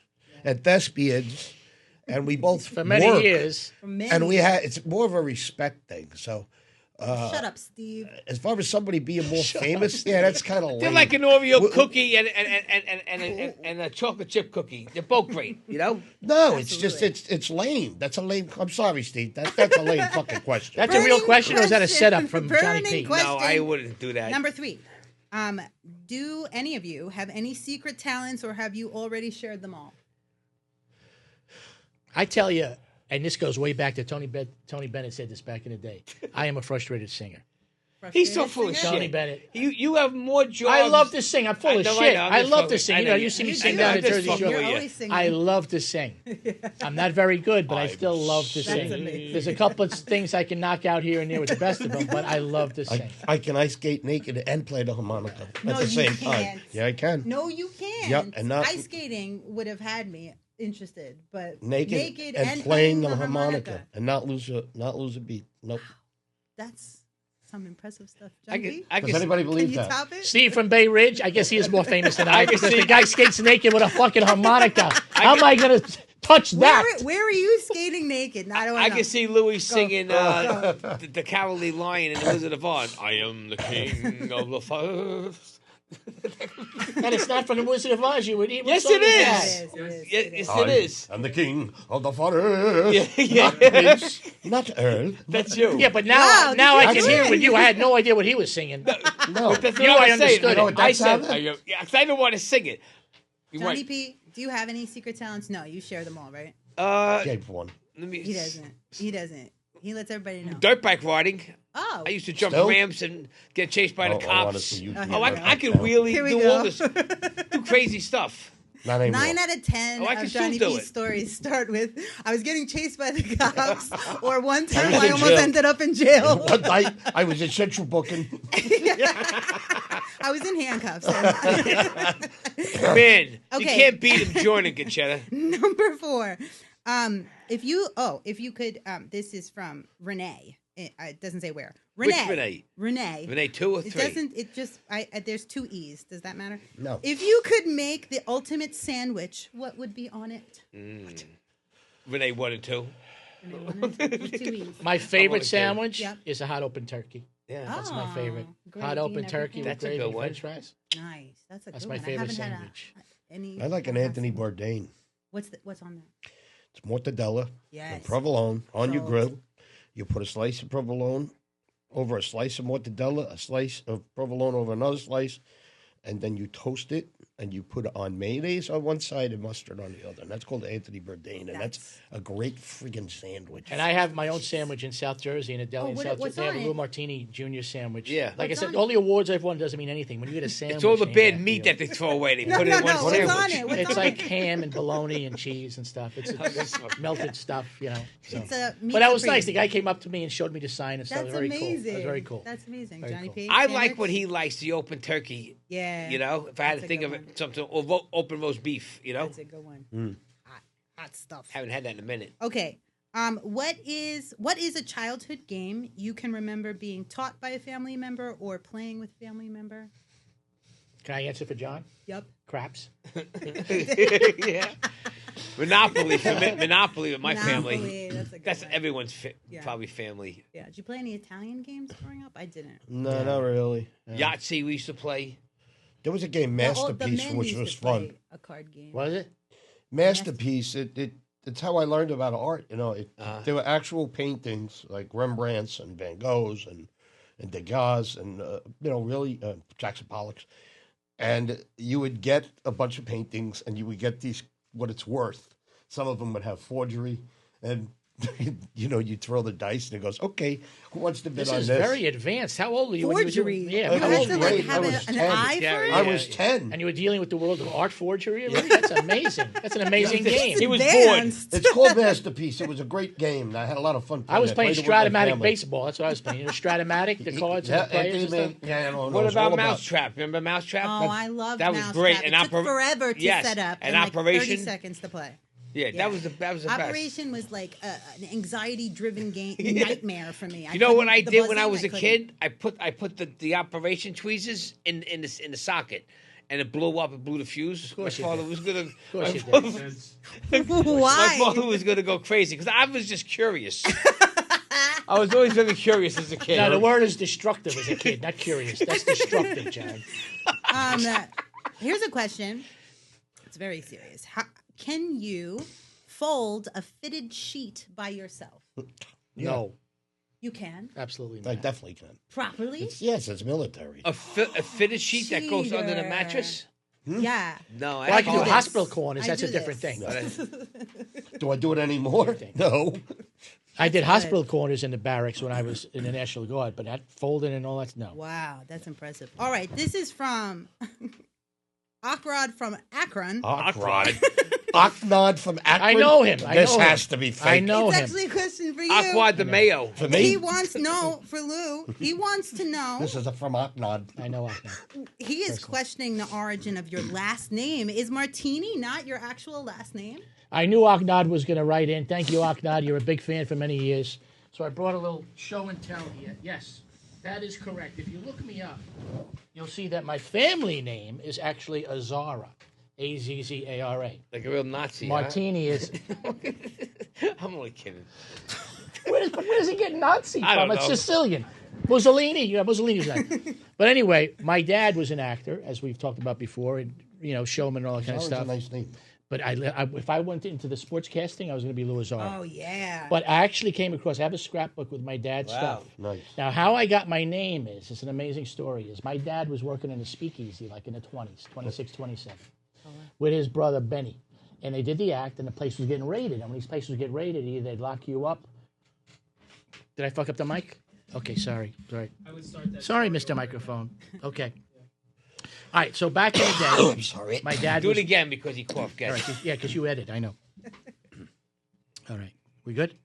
Speaker 5: and thespians, and we both
Speaker 3: For many
Speaker 5: work.
Speaker 3: years.
Speaker 5: And it's more of a respect thing. So,
Speaker 4: Shut up, Steve.
Speaker 5: as far as somebody being more famous, yeah, that's kind of lame.
Speaker 2: They're like an Oreo cookie and a chocolate chip cookie. They're both great, you know?
Speaker 5: No, it's just it's lame. That's a lame. I'm sorry, Steve. That's a lame fucking question.
Speaker 3: That's a real
Speaker 4: Burning
Speaker 3: question, or is that a
Speaker 4: question.
Speaker 3: setup from Johnny
Speaker 4: Burning
Speaker 3: P?
Speaker 4: question.
Speaker 2: No, I wouldn't do that.
Speaker 4: Number 3. Do any of you have any secret talents, or have you already shared them all?
Speaker 3: I tell you, and this goes way back to Tony Bennett said this back in the day. I am a frustrated singer.
Speaker 2: He's so full of
Speaker 4: Frustrated
Speaker 3: Tony
Speaker 2: shit.
Speaker 3: Bennett.
Speaker 2: You have more jobs.
Speaker 3: I love to sing. I'm full of
Speaker 2: I know,
Speaker 3: shit.
Speaker 2: I know, I'm
Speaker 3: I
Speaker 2: just
Speaker 3: love
Speaker 2: fucking-
Speaker 3: to sing.
Speaker 2: I
Speaker 3: You
Speaker 2: know
Speaker 3: know,
Speaker 2: you-
Speaker 3: you see me
Speaker 2: you
Speaker 3: sing
Speaker 2: do.
Speaker 3: down
Speaker 2: I'm
Speaker 3: at
Speaker 2: just
Speaker 3: Jersey
Speaker 2: fucking
Speaker 3: Shore.
Speaker 2: with
Speaker 4: You're
Speaker 2: you.
Speaker 4: always singing.
Speaker 3: I love to sing. I'm not very good, but I still love to
Speaker 4: That's
Speaker 3: sing.
Speaker 4: amazing.
Speaker 3: There's a couple of things I can knock out here and there with the best of them, but I love to sing.
Speaker 5: I can ice skate naked and play the harmonica
Speaker 4: No,
Speaker 5: at the
Speaker 4: you
Speaker 5: same time.
Speaker 4: can't.
Speaker 5: Yeah, I can.
Speaker 4: No, you can't.
Speaker 5: Yep, and not-
Speaker 4: ice skating would have had me interested, but
Speaker 5: Naked and playing the harmonica and not lose a beat. Nope.
Speaker 4: That's some impressive stuff. John B?
Speaker 5: Does anybody
Speaker 4: Can
Speaker 5: believe
Speaker 4: you
Speaker 5: that?
Speaker 4: top it?
Speaker 3: Steve from Bay Ridge, I guess he is more famous than I
Speaker 2: can
Speaker 3: because
Speaker 2: see-
Speaker 3: the guy skates naked with a fucking harmonica. How am I going to touch that.
Speaker 4: Where are you skating naked? I don't
Speaker 2: I
Speaker 4: know.
Speaker 2: can see Louis singing the Cowardly Lion and the Wizard of Oz. I am the king of the forest.
Speaker 3: And it's not from the Wizard of Oz. You would even.
Speaker 2: Yes, it is. Yes, it is.
Speaker 5: I'm the king of the forest.
Speaker 2: Yeah.
Speaker 5: Not Earl.
Speaker 2: That's you.
Speaker 3: Yeah, but now,
Speaker 4: Wow,
Speaker 3: now I
Speaker 4: did
Speaker 3: can
Speaker 4: you
Speaker 3: hear
Speaker 4: do
Speaker 3: it with
Speaker 4: it?
Speaker 3: you. I had no idea what he was singing.
Speaker 5: No.
Speaker 2: That's
Speaker 3: You know,
Speaker 2: what
Speaker 3: I
Speaker 2: I'm saying.
Speaker 3: understood
Speaker 5: You know what
Speaker 2: I
Speaker 5: that
Speaker 2: said,
Speaker 5: sounded?
Speaker 2: yeah, 'cause I don't want to sing it. You're
Speaker 4: Johnny
Speaker 2: right.
Speaker 4: P, do you have any secret talents? No, you share them all, right?
Speaker 5: Gave one.
Speaker 2: Let me.
Speaker 4: He doesn't. He doesn't. He lets everybody know.
Speaker 2: Dirt bike riding.
Speaker 4: Oh.
Speaker 2: I used to jump
Speaker 5: Still?
Speaker 2: ramps and get chased by the
Speaker 5: I wanna
Speaker 2: cops.
Speaker 5: see you do
Speaker 2: Oh, I
Speaker 5: that.
Speaker 2: could wheelie,
Speaker 4: Here we
Speaker 2: do
Speaker 4: go.
Speaker 2: all this, do crazy stuff.
Speaker 5: Not anymore.
Speaker 4: 9 out of 10
Speaker 2: Oh, I can
Speaker 4: of
Speaker 2: still
Speaker 4: Johnny
Speaker 2: do
Speaker 4: P's
Speaker 2: it.
Speaker 4: stories start with, I was getting chased by the cops, or one time
Speaker 5: was
Speaker 4: I
Speaker 5: in
Speaker 4: almost
Speaker 5: jail.
Speaker 4: ended up in jail.
Speaker 5: One night, I was in central booking.
Speaker 4: I was in handcuffs.
Speaker 2: Man, you
Speaker 4: Okay.
Speaker 2: can't beat him joining, Concetta.
Speaker 4: Number 4. If you could, this is from Renee. It doesn't say where.
Speaker 2: Which
Speaker 4: Renee.
Speaker 2: Renee?
Speaker 4: Renee.
Speaker 2: Renee 2 or 3?
Speaker 4: It doesn't. It just. There's 2 E's. Does that matter?
Speaker 5: No.
Speaker 4: If you could make the ultimate sandwich, what would be on it?
Speaker 2: Renee 1 and 2.
Speaker 4: Renee, one with 2 E's.
Speaker 3: My favorite
Speaker 2: kidding.
Speaker 3: sandwich
Speaker 4: Yep.
Speaker 3: is a hot open turkey.
Speaker 2: Yeah.
Speaker 3: That's my
Speaker 4: Oh,
Speaker 3: favorite.
Speaker 4: gravy
Speaker 3: Hot open
Speaker 4: and
Speaker 3: turkey
Speaker 4: everything.
Speaker 3: with
Speaker 2: That's a
Speaker 3: gravy
Speaker 2: good
Speaker 3: and
Speaker 2: one.
Speaker 3: French fries.
Speaker 4: Nice. That's a
Speaker 3: That's
Speaker 4: good
Speaker 3: my
Speaker 4: one.
Speaker 3: favorite
Speaker 4: I haven't
Speaker 3: sandwich.
Speaker 4: had any.
Speaker 5: I like an Anthony Bourdain.
Speaker 4: What's on there?
Speaker 5: It's mortadella
Speaker 4: Yes.
Speaker 5: and provolone on your
Speaker 4: Sold.
Speaker 5: grill. You put a slice of provolone over a slice of mortadella, a slice of provolone over another slice, and then you toast it, and you put it on mayonnaise on one side and mustard on the other. And that's called Anthony Bourdain, and that's a great friggin' sandwich.
Speaker 3: And I have my own sandwich in South Jersey, in a deli in
Speaker 4: what-
Speaker 3: South
Speaker 4: what's
Speaker 3: Jersey. They have a
Speaker 4: on
Speaker 3: little
Speaker 4: it?
Speaker 3: Martini Jr. sandwich.
Speaker 2: Yeah.
Speaker 3: Like
Speaker 4: What's
Speaker 3: I
Speaker 4: on
Speaker 3: said,
Speaker 4: it?
Speaker 3: all the awards I've won doesn't mean anything. When you get a sandwich,
Speaker 2: It's all the
Speaker 3: named
Speaker 2: bad
Speaker 3: after
Speaker 2: meat
Speaker 3: you.
Speaker 2: that they throw away. They
Speaker 4: No,
Speaker 2: put it
Speaker 4: no,
Speaker 2: in one
Speaker 4: no, what's
Speaker 2: sandwich.
Speaker 4: on it? What's
Speaker 3: It's
Speaker 4: on
Speaker 3: like
Speaker 4: it?
Speaker 3: ham and bologna and cheese and stuff. It's melted stuff, you know. So.
Speaker 4: It's a meat
Speaker 3: But that was
Speaker 4: supreme.
Speaker 3: nice. The guy came up to me and showed me the sign and stuff.
Speaker 4: That's
Speaker 3: It was very
Speaker 4: amazing.
Speaker 3: cool. It was very cool.
Speaker 4: That's amazing.
Speaker 3: Very
Speaker 4: Johnny
Speaker 3: cool.
Speaker 4: P.
Speaker 2: I
Speaker 4: sandwich?
Speaker 2: like what he likes, the open turkey.
Speaker 4: Yeah.
Speaker 2: You know, if I had
Speaker 4: That's
Speaker 2: to
Speaker 4: a
Speaker 2: think
Speaker 4: good
Speaker 2: of it,
Speaker 4: one.
Speaker 2: something, or open roast beef, you know?
Speaker 4: That's a good one. Hot stuff.
Speaker 2: Haven't had that in a minute.
Speaker 4: Okay. What is a childhood game you can remember being taught by a family member or playing with family member?
Speaker 3: Can I answer for John?
Speaker 4: Yep.
Speaker 3: Craps.
Speaker 2: Yeah. Monopoly with my family.
Speaker 4: Monopoly, that's a good
Speaker 2: That's
Speaker 4: one.
Speaker 2: everyone's
Speaker 4: Yeah.
Speaker 2: probably family.
Speaker 4: Yeah. Did you play any Italian games growing up? I didn't.
Speaker 5: No, not really.
Speaker 2: Yahtzee we used to play.
Speaker 5: There was a game,
Speaker 4: The
Speaker 5: Masterpiece,
Speaker 4: men
Speaker 5: which
Speaker 4: used
Speaker 5: was
Speaker 4: to play
Speaker 5: fun.
Speaker 4: A card game.
Speaker 3: Was it?
Speaker 5: Masterpiece, it's how I learned about art. You know, there were actual paintings like Rembrandt's and Van Gogh's and Degas and really Jackson Pollock's, and you would get a bunch of paintings and you would get these what it's worth. Some of them would have forgery, and you throw the dice and it goes, okay, who wants to bid
Speaker 3: This
Speaker 5: on
Speaker 3: is
Speaker 5: this?
Speaker 3: very advanced. How old were you? when you were
Speaker 4: Forgery.
Speaker 3: doing- Yeah,
Speaker 5: I
Speaker 4: You
Speaker 3: how
Speaker 4: had
Speaker 3: old
Speaker 4: to
Speaker 3: were
Speaker 4: like
Speaker 3: you?
Speaker 4: have
Speaker 5: I was
Speaker 4: an
Speaker 5: 10.
Speaker 4: eye
Speaker 2: Yeah,
Speaker 4: for it.
Speaker 2: yeah.
Speaker 5: I was 10.
Speaker 3: And you were dealing with the world of art forgery? Really? That's amazing. That's an amazing game.
Speaker 2: He was
Speaker 4: Advanced.
Speaker 5: It's called Masterpiece. It was a great game. I had a lot of fun playing
Speaker 3: I was
Speaker 5: it.
Speaker 3: playing
Speaker 5: Played it with my
Speaker 3: Stratomatic
Speaker 5: family.
Speaker 3: baseball. That's what I was playing. Stratomatic, the cards
Speaker 5: Yeah,
Speaker 3: and the players and stuff.
Speaker 5: yeah,
Speaker 2: What about Mousetrap? Remember Mousetrap?
Speaker 4: Oh, I love
Speaker 2: that was
Speaker 4: Mousetrap.
Speaker 2: great.
Speaker 4: It
Speaker 2: And
Speaker 4: took forever to
Speaker 2: yes,
Speaker 4: set up
Speaker 2: and
Speaker 4: like 30
Speaker 2: Operation.
Speaker 4: seconds to play.
Speaker 2: Yeah,
Speaker 4: Yeah.
Speaker 2: that was the best.
Speaker 4: Operation was like an anxiety-driven game nightmare for me.
Speaker 2: You know what I
Speaker 4: the
Speaker 2: did when I
Speaker 4: buzzing,
Speaker 2: was a
Speaker 4: couldn't.
Speaker 2: kid? I put the Operation tweezers in the socket, and it blew up. It blew the fuse. My
Speaker 3: course you
Speaker 2: father
Speaker 3: did.
Speaker 2: was gonna.
Speaker 3: course you
Speaker 2: My
Speaker 4: Why?
Speaker 2: father was gonna go crazy because I was just curious. I was always very curious as a kid.
Speaker 3: No, the word is destructive as a kid, not curious. That's destructive, John.
Speaker 4: Here's a question. It's very serious. Can you fold a fitted sheet by yourself?
Speaker 3: No,
Speaker 4: You can
Speaker 3: absolutely
Speaker 5: I
Speaker 3: not.
Speaker 5: definitely can.
Speaker 4: properly.
Speaker 5: Yes, it's military.
Speaker 2: a fitted sheet that goes under the
Speaker 4: Cheater.
Speaker 2: mattress.
Speaker 4: Yeah.
Speaker 2: No,
Speaker 3: Well, I can do
Speaker 4: do this.
Speaker 3: hospital corners.
Speaker 4: I
Speaker 3: That's
Speaker 4: do
Speaker 3: a different
Speaker 4: this.
Speaker 3: thing.
Speaker 5: Do I do it anymore? No.
Speaker 3: I did hospital corners in the barracks when I was in the National Guard, but that folding and all that, no.
Speaker 4: Wow, that's impressive. All right, this is from Akhrad from Akron.
Speaker 5: Akron. Aknod from Akron.
Speaker 3: I know him. I
Speaker 5: This
Speaker 3: know him.
Speaker 5: has to be fake.
Speaker 3: I know
Speaker 4: It's
Speaker 3: him.
Speaker 4: actually a question for you.
Speaker 2: Aqua de Mayo.
Speaker 5: For me,
Speaker 4: He wants for Lou. He wants to know.
Speaker 5: this is from Aknod.
Speaker 3: I know. Ahmed.
Speaker 4: He is questioning the origin of your last name. Is Martini not your actual last name?
Speaker 3: I knew Aknad was going to write in. Thank you, Aknad. You're a big fan for many years. So I brought a little show and tell here. Yes, that is correct. If you look me up, you'll see that my family name is actually Azara. Azzara.
Speaker 2: Like a real Nazi.
Speaker 3: Martini is.
Speaker 2: Huh? I'm only kidding.
Speaker 3: Where does he get Nazi
Speaker 2: I
Speaker 3: from?
Speaker 2: don't
Speaker 3: It's
Speaker 2: know.
Speaker 3: Sicilian. Mussolini. Yeah, Mussolini's an actor. But anyway, my dad was an actor, as we've talked about before, and showman and all that kind of
Speaker 5: That was
Speaker 3: stuff.
Speaker 5: a nice name.
Speaker 3: But if I went into the sports casting, I was going to be Louis Zara.
Speaker 4: Oh yeah.
Speaker 3: But I actually came across. I have a scrapbook with my dad's stuff.
Speaker 5: Nice.
Speaker 3: Now, how I got my name it's an amazing story. Is my dad was working in a speakeasy, like in the 20s, 26, 27, with his brother Benny, and they did the act, and the place was getting raided. And when these places would get raided, either they'd lock you up. Did I fuck up the mic? Okay, sorry.
Speaker 7: I would start that.
Speaker 3: Sorry, Mr. Microphone. Okay. All right, so back in the day,
Speaker 5: I'm sorry.
Speaker 3: my dad
Speaker 2: Do
Speaker 3: was...
Speaker 2: it again because he coughed.
Speaker 3: All
Speaker 2: Get
Speaker 3: right, yeah, because you edit, I know. All right, we good?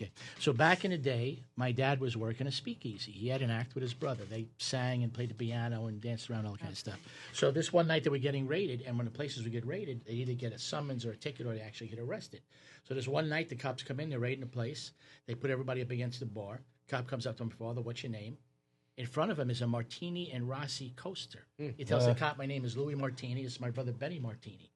Speaker 3: Okay. So back in the day, my dad was working a speakeasy. He had an act with his brother. They sang and played the piano and danced around, all that kind of stuff. So this one night they were getting raided, and when the places would get raided, they either get a summons or a ticket or they actually get arrested. So this one night the cops come in, they're raiding the place. They put everybody up against the bar. Cop comes up to him, "Father, what's your name?" In front of him is a Martini and Rossi coaster. He tells the cop, "My name is Louis Martini. This is my brother Benny Martini,"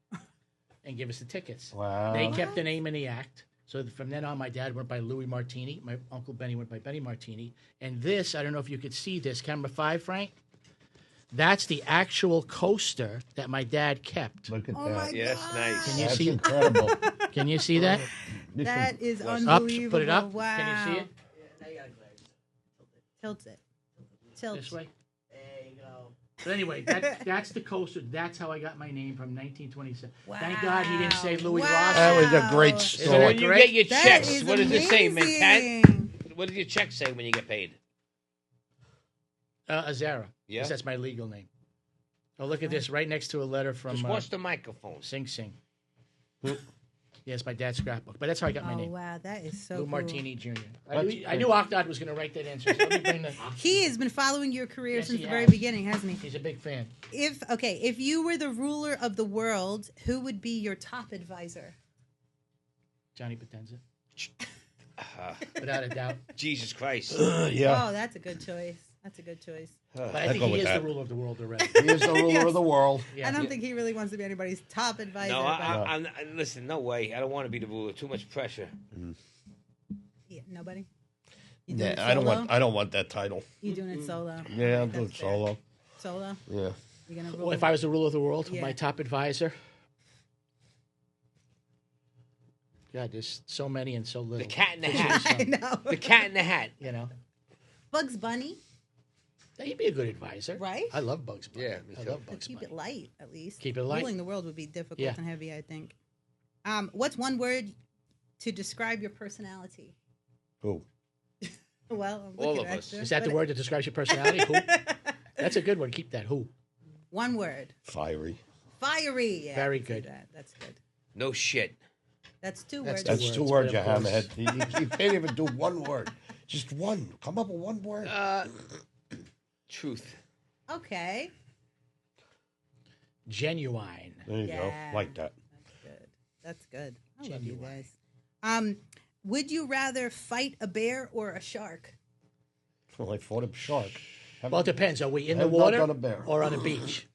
Speaker 3: and give us the tickets.
Speaker 5: Wow.
Speaker 3: They kept the name in the act. So from then on, my dad went by Louis Martini. My uncle Benny went by Benny Martini. And this, I don't know if you could see this, camera 5, Frank. That's the actual coaster that my dad kept.
Speaker 5: Look at
Speaker 4: Oh my
Speaker 5: that.
Speaker 2: Yes, nice.
Speaker 3: Can you
Speaker 5: That's
Speaker 3: see?
Speaker 5: incredible.
Speaker 3: Can you see that?
Speaker 4: That is
Speaker 3: Up,
Speaker 4: unbelievable.
Speaker 3: put it up.
Speaker 4: Wow.
Speaker 3: Can you see it?
Speaker 4: Tilt it. Tilt.
Speaker 3: This way. There you go. But anyway, that's the coaster. That's how I got my name from 1927. Thank God he didn't say Louis
Speaker 4: Wow.
Speaker 3: Ross.
Speaker 5: That was a great
Speaker 2: So
Speaker 5: story.
Speaker 2: when you
Speaker 3: correct?
Speaker 2: get your
Speaker 4: That
Speaker 2: checks,
Speaker 4: is
Speaker 2: what does it say, man?
Speaker 4: amazing.
Speaker 2: What does your check say when you get paid?
Speaker 3: Azara.
Speaker 2: Yeah?
Speaker 3: Yes, that's my legal name. Oh, look at this. Right next to a letter from
Speaker 2: Just watch the microphone.
Speaker 3: Sing Sing. Yes, my dad's scrapbook. But that's how I got my
Speaker 4: Oh
Speaker 3: name.
Speaker 4: wow, that is so
Speaker 3: Lou
Speaker 4: cool.
Speaker 3: Martini Jr. I knew Octod was going to write that answer. So let me bring the,
Speaker 4: He has been following your career
Speaker 3: Yes,
Speaker 4: since
Speaker 3: he
Speaker 4: the very
Speaker 3: has.
Speaker 4: beginning, hasn't he?
Speaker 3: he's a big fan.
Speaker 4: If you were the ruler of the world, who would be your top advisor?
Speaker 3: Johnny Potenza. Without a doubt.
Speaker 2: Jesus Christ.
Speaker 5: Yeah.
Speaker 4: Oh, that's a good choice. That's a good choice.
Speaker 3: But I
Speaker 5: I'd
Speaker 3: think
Speaker 5: go
Speaker 3: he
Speaker 5: with
Speaker 3: is the
Speaker 5: that.
Speaker 3: ruler of the world already.
Speaker 5: He is the ruler of the world.
Speaker 3: Yeah.
Speaker 4: I don't think he really wants to be anybody's top advisor.
Speaker 2: No,
Speaker 4: but-
Speaker 2: listen, no way. I don't want to be the ruler. Too much pressure.
Speaker 4: Yeah, nobody. You doing
Speaker 5: Yeah,
Speaker 4: it solo?
Speaker 5: I don't want that title.
Speaker 4: You doing it solo?
Speaker 5: Yeah, I'll do
Speaker 4: That's
Speaker 5: it
Speaker 4: fair.
Speaker 5: solo.
Speaker 4: Solo.
Speaker 5: Yeah.
Speaker 4: You're gonna
Speaker 3: Well, if I was the ruler of the world,
Speaker 4: Yeah.
Speaker 3: my top advisor. God, there's so many and so little.
Speaker 2: The cat in the
Speaker 4: I
Speaker 2: hat.
Speaker 4: know.
Speaker 2: The cat in the hat.
Speaker 3: You know,
Speaker 4: Bugs Bunny.
Speaker 3: he'd be a good advisor,
Speaker 4: Right?
Speaker 3: I love Bugs Bunny.
Speaker 2: Yeah, me
Speaker 3: I
Speaker 2: too.
Speaker 3: love
Speaker 4: But
Speaker 3: Bugs
Speaker 4: keep
Speaker 3: Bunny.
Speaker 4: it light, at least.
Speaker 3: Keep it light.
Speaker 4: Ruling the world would be difficult
Speaker 3: Yeah.
Speaker 4: and heavy, I think. What's one word to describe your personality?
Speaker 5: Who?
Speaker 4: Well, I'm
Speaker 2: All
Speaker 4: looking
Speaker 2: of
Speaker 4: at
Speaker 2: us.
Speaker 4: you.
Speaker 3: Is that the
Speaker 4: What-
Speaker 3: word that describes your personality? Who? That's a good one. Keep that. Who?
Speaker 4: One word.
Speaker 5: Fiery.
Speaker 4: Fiery. Yeah,
Speaker 3: Very
Speaker 4: I can see
Speaker 3: good.
Speaker 4: that. That's good.
Speaker 2: No shit.
Speaker 4: That's two
Speaker 3: That's
Speaker 4: words.
Speaker 5: That's
Speaker 3: words,
Speaker 5: two
Speaker 3: but
Speaker 5: words, you
Speaker 3: of course-
Speaker 5: hammerhead. You can't even do one word. Just one. Come up with one word.
Speaker 2: Truth.
Speaker 4: Okay.
Speaker 3: Genuine.
Speaker 5: There you
Speaker 4: Yeah.
Speaker 5: go. Like that.
Speaker 4: That's good. That's good. I love you guys. Would you rather fight a bear or a shark?
Speaker 5: Well, I fought a shark.
Speaker 3: Well, it depends. Are we in the
Speaker 5: Have not
Speaker 3: water
Speaker 5: done a bear.
Speaker 3: or on a beach?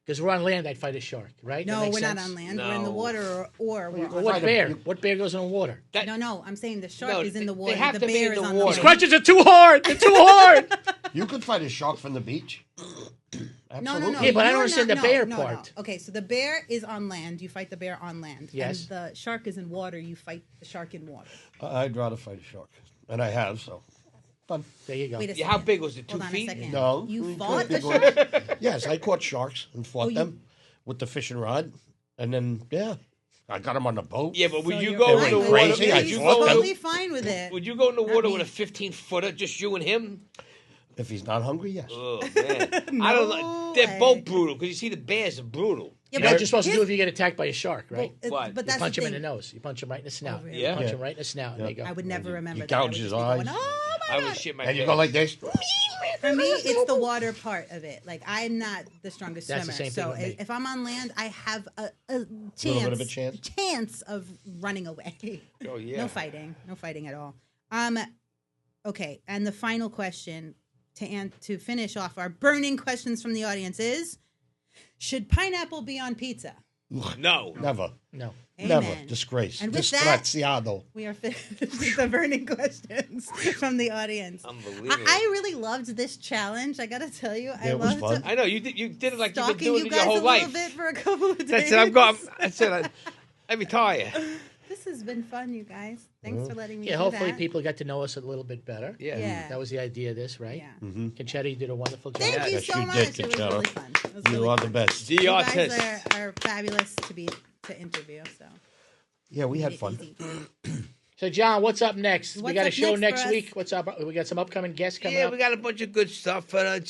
Speaker 3: Because we're on land, I'd fight a shark, right? That
Speaker 4: No,
Speaker 3: makes
Speaker 4: we're not
Speaker 3: sense?
Speaker 4: on land. We're in the
Speaker 2: No.
Speaker 4: water or we're
Speaker 3: Well,
Speaker 4: on
Speaker 3: what
Speaker 5: Fight a-
Speaker 3: bear?
Speaker 5: you-
Speaker 3: What bear goes in the water?
Speaker 4: No, I'm saying the shark
Speaker 2: No,
Speaker 4: is in the
Speaker 2: they
Speaker 4: water.
Speaker 2: have
Speaker 4: The
Speaker 2: to be
Speaker 4: bear
Speaker 2: in
Speaker 4: is
Speaker 2: the
Speaker 4: on
Speaker 2: water.
Speaker 3: These
Speaker 4: the
Speaker 3: questions are too hard. They're too hard.
Speaker 5: You could fight a shark from the beach.
Speaker 4: No.
Speaker 3: Yeah, but I don't
Speaker 4: You're
Speaker 3: understand
Speaker 4: not-
Speaker 3: the bear
Speaker 4: no.
Speaker 3: part.
Speaker 4: Okay, so the bear is on land. You fight the bear on land.
Speaker 3: Yes.
Speaker 4: And the shark is in water. You fight the shark in water.
Speaker 5: I'd rather fight a shark. And I have, so. Fun.
Speaker 3: There you go.
Speaker 4: Wait a
Speaker 2: Yeah,
Speaker 4: second.
Speaker 2: how big was it? 2
Speaker 4: Hold on
Speaker 2: feet?
Speaker 4: a second.
Speaker 5: No.
Speaker 4: You
Speaker 5: we
Speaker 4: fought
Speaker 5: caught
Speaker 4: the
Speaker 5: big
Speaker 4: shark?
Speaker 5: ones. Yes, I caught sharks and fought
Speaker 4: you-
Speaker 5: them with the fishing rod. And then, yeah, I got them on the boat.
Speaker 2: Yeah, but would
Speaker 4: So
Speaker 2: you
Speaker 4: you're
Speaker 2: go in
Speaker 5: fine
Speaker 2: the
Speaker 5: with
Speaker 2: water?
Speaker 5: it. Crazy, I
Speaker 2: Would you
Speaker 5: fought
Speaker 2: go
Speaker 5: them.
Speaker 4: Totally fine with it.
Speaker 2: Would you go in the
Speaker 4: Not
Speaker 2: water
Speaker 4: me.
Speaker 2: with a 15-footer, just you and him?
Speaker 5: If he's not hungry, yes.
Speaker 2: Oh man, I don't know. They're
Speaker 4: way.
Speaker 2: both brutal because you see the bears are brutal.
Speaker 4: Yeah,
Speaker 3: You know
Speaker 4: but
Speaker 3: what you're supposed to do
Speaker 4: his-
Speaker 3: if you get attacked by a shark, right?
Speaker 2: What?
Speaker 4: But
Speaker 3: You
Speaker 4: that's
Speaker 3: punch
Speaker 4: the
Speaker 3: him in
Speaker 4: thing.
Speaker 3: the nose. You punch him right in the snout.
Speaker 4: Oh, really?
Speaker 3: You
Speaker 2: Yeah.
Speaker 3: punch
Speaker 5: Yeah.
Speaker 3: him right in the snout, and they go.
Speaker 4: I would never remember
Speaker 5: You
Speaker 4: that. I would
Speaker 5: gouge
Speaker 4: just
Speaker 5: his
Speaker 4: be going,
Speaker 5: eyes.
Speaker 4: oh my
Speaker 2: I
Speaker 4: God.
Speaker 2: would shit my
Speaker 5: And you
Speaker 2: pants.
Speaker 5: go like this.
Speaker 4: For me, it's the water part of it. Like I'm not the strongest
Speaker 3: That's the
Speaker 4: swimmer,
Speaker 3: same thing
Speaker 4: so
Speaker 3: with me.
Speaker 4: if I'm on land, I have a chance,
Speaker 5: Little bit of a chance.
Speaker 4: chance of running away.
Speaker 2: Oh yeah.
Speaker 4: No fighting at all. Okay, and the final question to finish off our burning questions from the audience is: should pineapple be on pizza?
Speaker 2: No.
Speaker 5: Never.
Speaker 3: No.
Speaker 5: Never.
Speaker 4: Amen.
Speaker 5: Disgrace.
Speaker 4: And with that,
Speaker 5: Disgraziado.
Speaker 4: we are finished with the burning questions from the audience.
Speaker 2: Unbelievable.
Speaker 4: I really loved this challenge. I gotta tell you, I
Speaker 5: Yeah, it was
Speaker 4: loved
Speaker 5: fun.
Speaker 2: I know you did it like you've been
Speaker 4: stalking
Speaker 2: doing
Speaker 4: you
Speaker 2: it
Speaker 4: guys
Speaker 2: your whole
Speaker 4: a
Speaker 2: life.
Speaker 4: little bit for a couple of days.
Speaker 2: That's it. I'm going. That's it. I retire.
Speaker 4: This has been fun, you guys. Thanks for letting me.
Speaker 3: Yeah,
Speaker 4: do
Speaker 3: hopefully
Speaker 4: that.
Speaker 3: people got to know us a little bit better.
Speaker 2: Yeah.
Speaker 4: Yeah.
Speaker 3: That was the idea of this, right?
Speaker 4: Yeah.
Speaker 3: Concetta, you did a wonderful job.
Speaker 4: Thank you
Speaker 5: Yes,
Speaker 4: so
Speaker 5: you
Speaker 4: much.
Speaker 5: did,
Speaker 4: It was
Speaker 5: Concetta.
Speaker 4: really fun. It was
Speaker 5: You
Speaker 4: really
Speaker 5: are
Speaker 4: fun.
Speaker 5: the best.
Speaker 2: The
Speaker 4: You
Speaker 2: artist.
Speaker 4: guys are fabulous to interview. So
Speaker 5: Yeah, we had
Speaker 4: made it
Speaker 5: fun.
Speaker 4: easy.
Speaker 3: So, John, what's up next? We
Speaker 4: What's
Speaker 3: got a
Speaker 4: up
Speaker 3: show
Speaker 4: next
Speaker 3: next
Speaker 4: for us?
Speaker 3: week. What's up? We got some upcoming guests coming
Speaker 2: Yeah,
Speaker 3: up.
Speaker 2: we got a bunch of good stuff, but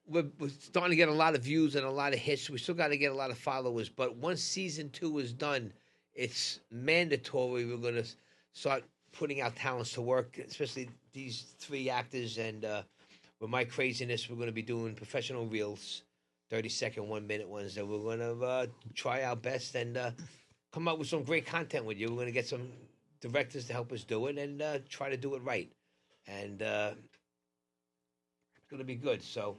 Speaker 2: we're starting to get a lot of views and a lot of hits. We still got to get a lot of followers, but once season 2 is done, it's mandatory. We're going to start putting our talents to work, especially these 3 actors. And with my craziness, we're going to be doing professional reels, 30-second, 1-minute ones. And we're going to try our best and come up with some great content with you. We're going to get some directors to help us do it and try to do it right. And it's going to be good. So,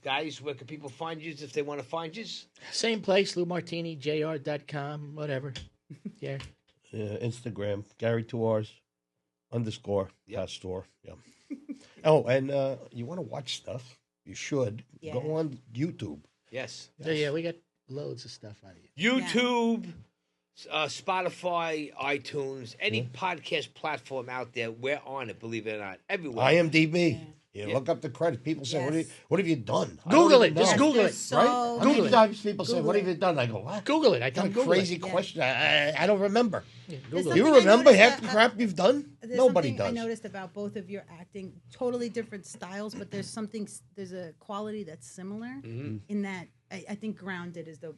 Speaker 2: guys, where can people find you if they want to find you?
Speaker 3: Same place, LouMartiniJR.com, whatever. Yeah.
Speaker 5: Instagram, Garry 2 R's _
Speaker 2: Yep.
Speaker 5: Pastore. Yeah. Oh, and you want to watch stuff? You should.
Speaker 4: Yeah.
Speaker 5: Go on YouTube.
Speaker 2: Yes.
Speaker 3: Yeah, we got loads of stuff on you.
Speaker 2: YouTube, Spotify, iTunes, any podcast platform out there, we're on it, believe it or not. Everywhere.
Speaker 5: IMDb. You
Speaker 2: Yeah.
Speaker 5: look up the credits. People say,
Speaker 4: Yes.
Speaker 5: what have you done? I
Speaker 3: Google
Speaker 5: don't
Speaker 3: it.
Speaker 5: even
Speaker 3: Just
Speaker 5: know.
Speaker 3: Google
Speaker 4: There's
Speaker 3: it.
Speaker 4: so
Speaker 5: Right?
Speaker 3: Google
Speaker 5: How many
Speaker 3: it.
Speaker 5: times people say,
Speaker 4: Google
Speaker 5: what
Speaker 4: it.
Speaker 5: have you done? I go, what?
Speaker 3: Google it. I
Speaker 5: What
Speaker 3: can
Speaker 5: kind of
Speaker 3: Google
Speaker 5: crazy
Speaker 3: it.
Speaker 4: Yeah.
Speaker 5: question. I don't remember.
Speaker 3: Yeah,
Speaker 4: There's
Speaker 3: Google it.
Speaker 5: Do
Speaker 4: something
Speaker 5: you
Speaker 4: I
Speaker 5: remember
Speaker 4: noticed
Speaker 5: half the
Speaker 4: that-
Speaker 5: crap you've done?
Speaker 4: There's
Speaker 5: Nobody
Speaker 4: something I
Speaker 5: does.
Speaker 4: noticed about both of your acting, totally different styles, but there's a quality that's similar in that I think grounded is the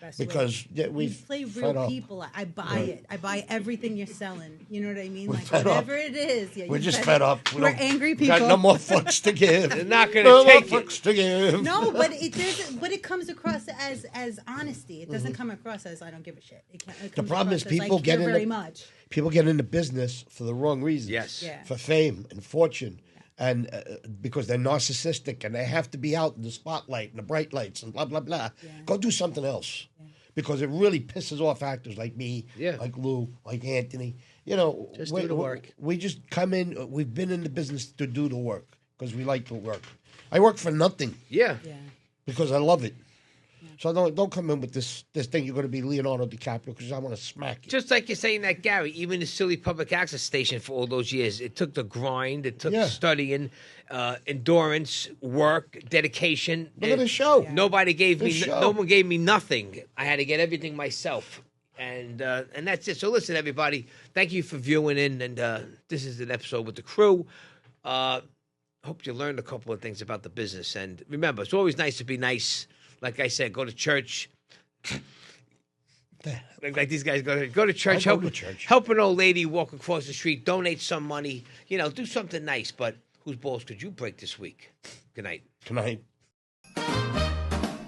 Speaker 4: best way.
Speaker 5: Because
Speaker 4: You
Speaker 5: we've
Speaker 4: play
Speaker 5: fed
Speaker 4: real
Speaker 5: up.
Speaker 4: people. I buy it. I buy everything you're selling. You know what I mean?
Speaker 5: We're
Speaker 4: Like
Speaker 5: fed up.
Speaker 4: whatever it is. Yeah,
Speaker 5: We're
Speaker 4: you
Speaker 5: just fed up.
Speaker 4: We're angry
Speaker 5: We got
Speaker 4: people.
Speaker 5: no more fucks to give.
Speaker 2: They're not going
Speaker 5: No
Speaker 2: to
Speaker 5: more
Speaker 2: take it.
Speaker 5: fucks to give.
Speaker 4: No, but it comes across as honesty. It doesn't come across as I don't give a shit. It comes
Speaker 5: problem
Speaker 4: across
Speaker 5: is
Speaker 4: as,
Speaker 5: people
Speaker 4: I
Speaker 5: get
Speaker 4: care
Speaker 5: into-
Speaker 4: very much.
Speaker 5: People get into business for the wrong reasons.
Speaker 2: Yes.
Speaker 4: Yeah.
Speaker 5: For fame and fortune. And because they're narcissistic and they have to be out in the spotlight and the bright lights and blah, blah, blah.
Speaker 4: Yeah.
Speaker 5: Go do something else. Because it really pisses off actors like me,
Speaker 2: Yeah.
Speaker 5: like Lou, like Anthony. You know,
Speaker 3: Just do the work.
Speaker 5: We just come in. We've been in the business to do the work because we like to work. I work for nothing
Speaker 2: Yeah.
Speaker 4: Yeah.
Speaker 5: because I love it. So don't come in with this thing. You're going to be Leonardo DiCaprio because I want to smack you.
Speaker 2: Just like you're saying that, Gary, even the silly public access station for all those years, it took the grind, it took
Speaker 5: Yeah.
Speaker 2: studying, endurance, work, dedication.
Speaker 5: Look at the show.
Speaker 2: Nobody gave me,
Speaker 5: The show.
Speaker 2: no one gave me nothing. I had to get everything myself. And that's it. So listen, everybody, thank you for viewing in. And this is an episode with the crew. Hope you learned a couple of things about the business. And remember, it's always nice to be nice. Like I said, go to church. Like these guys go to church.
Speaker 5: I go to church.
Speaker 2: Help an old lady walk across the street. Donate some money. You know, do something nice. But whose balls could you break this week? Good night.
Speaker 5: Tonight.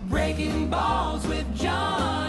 Speaker 1: Breaking balls with John.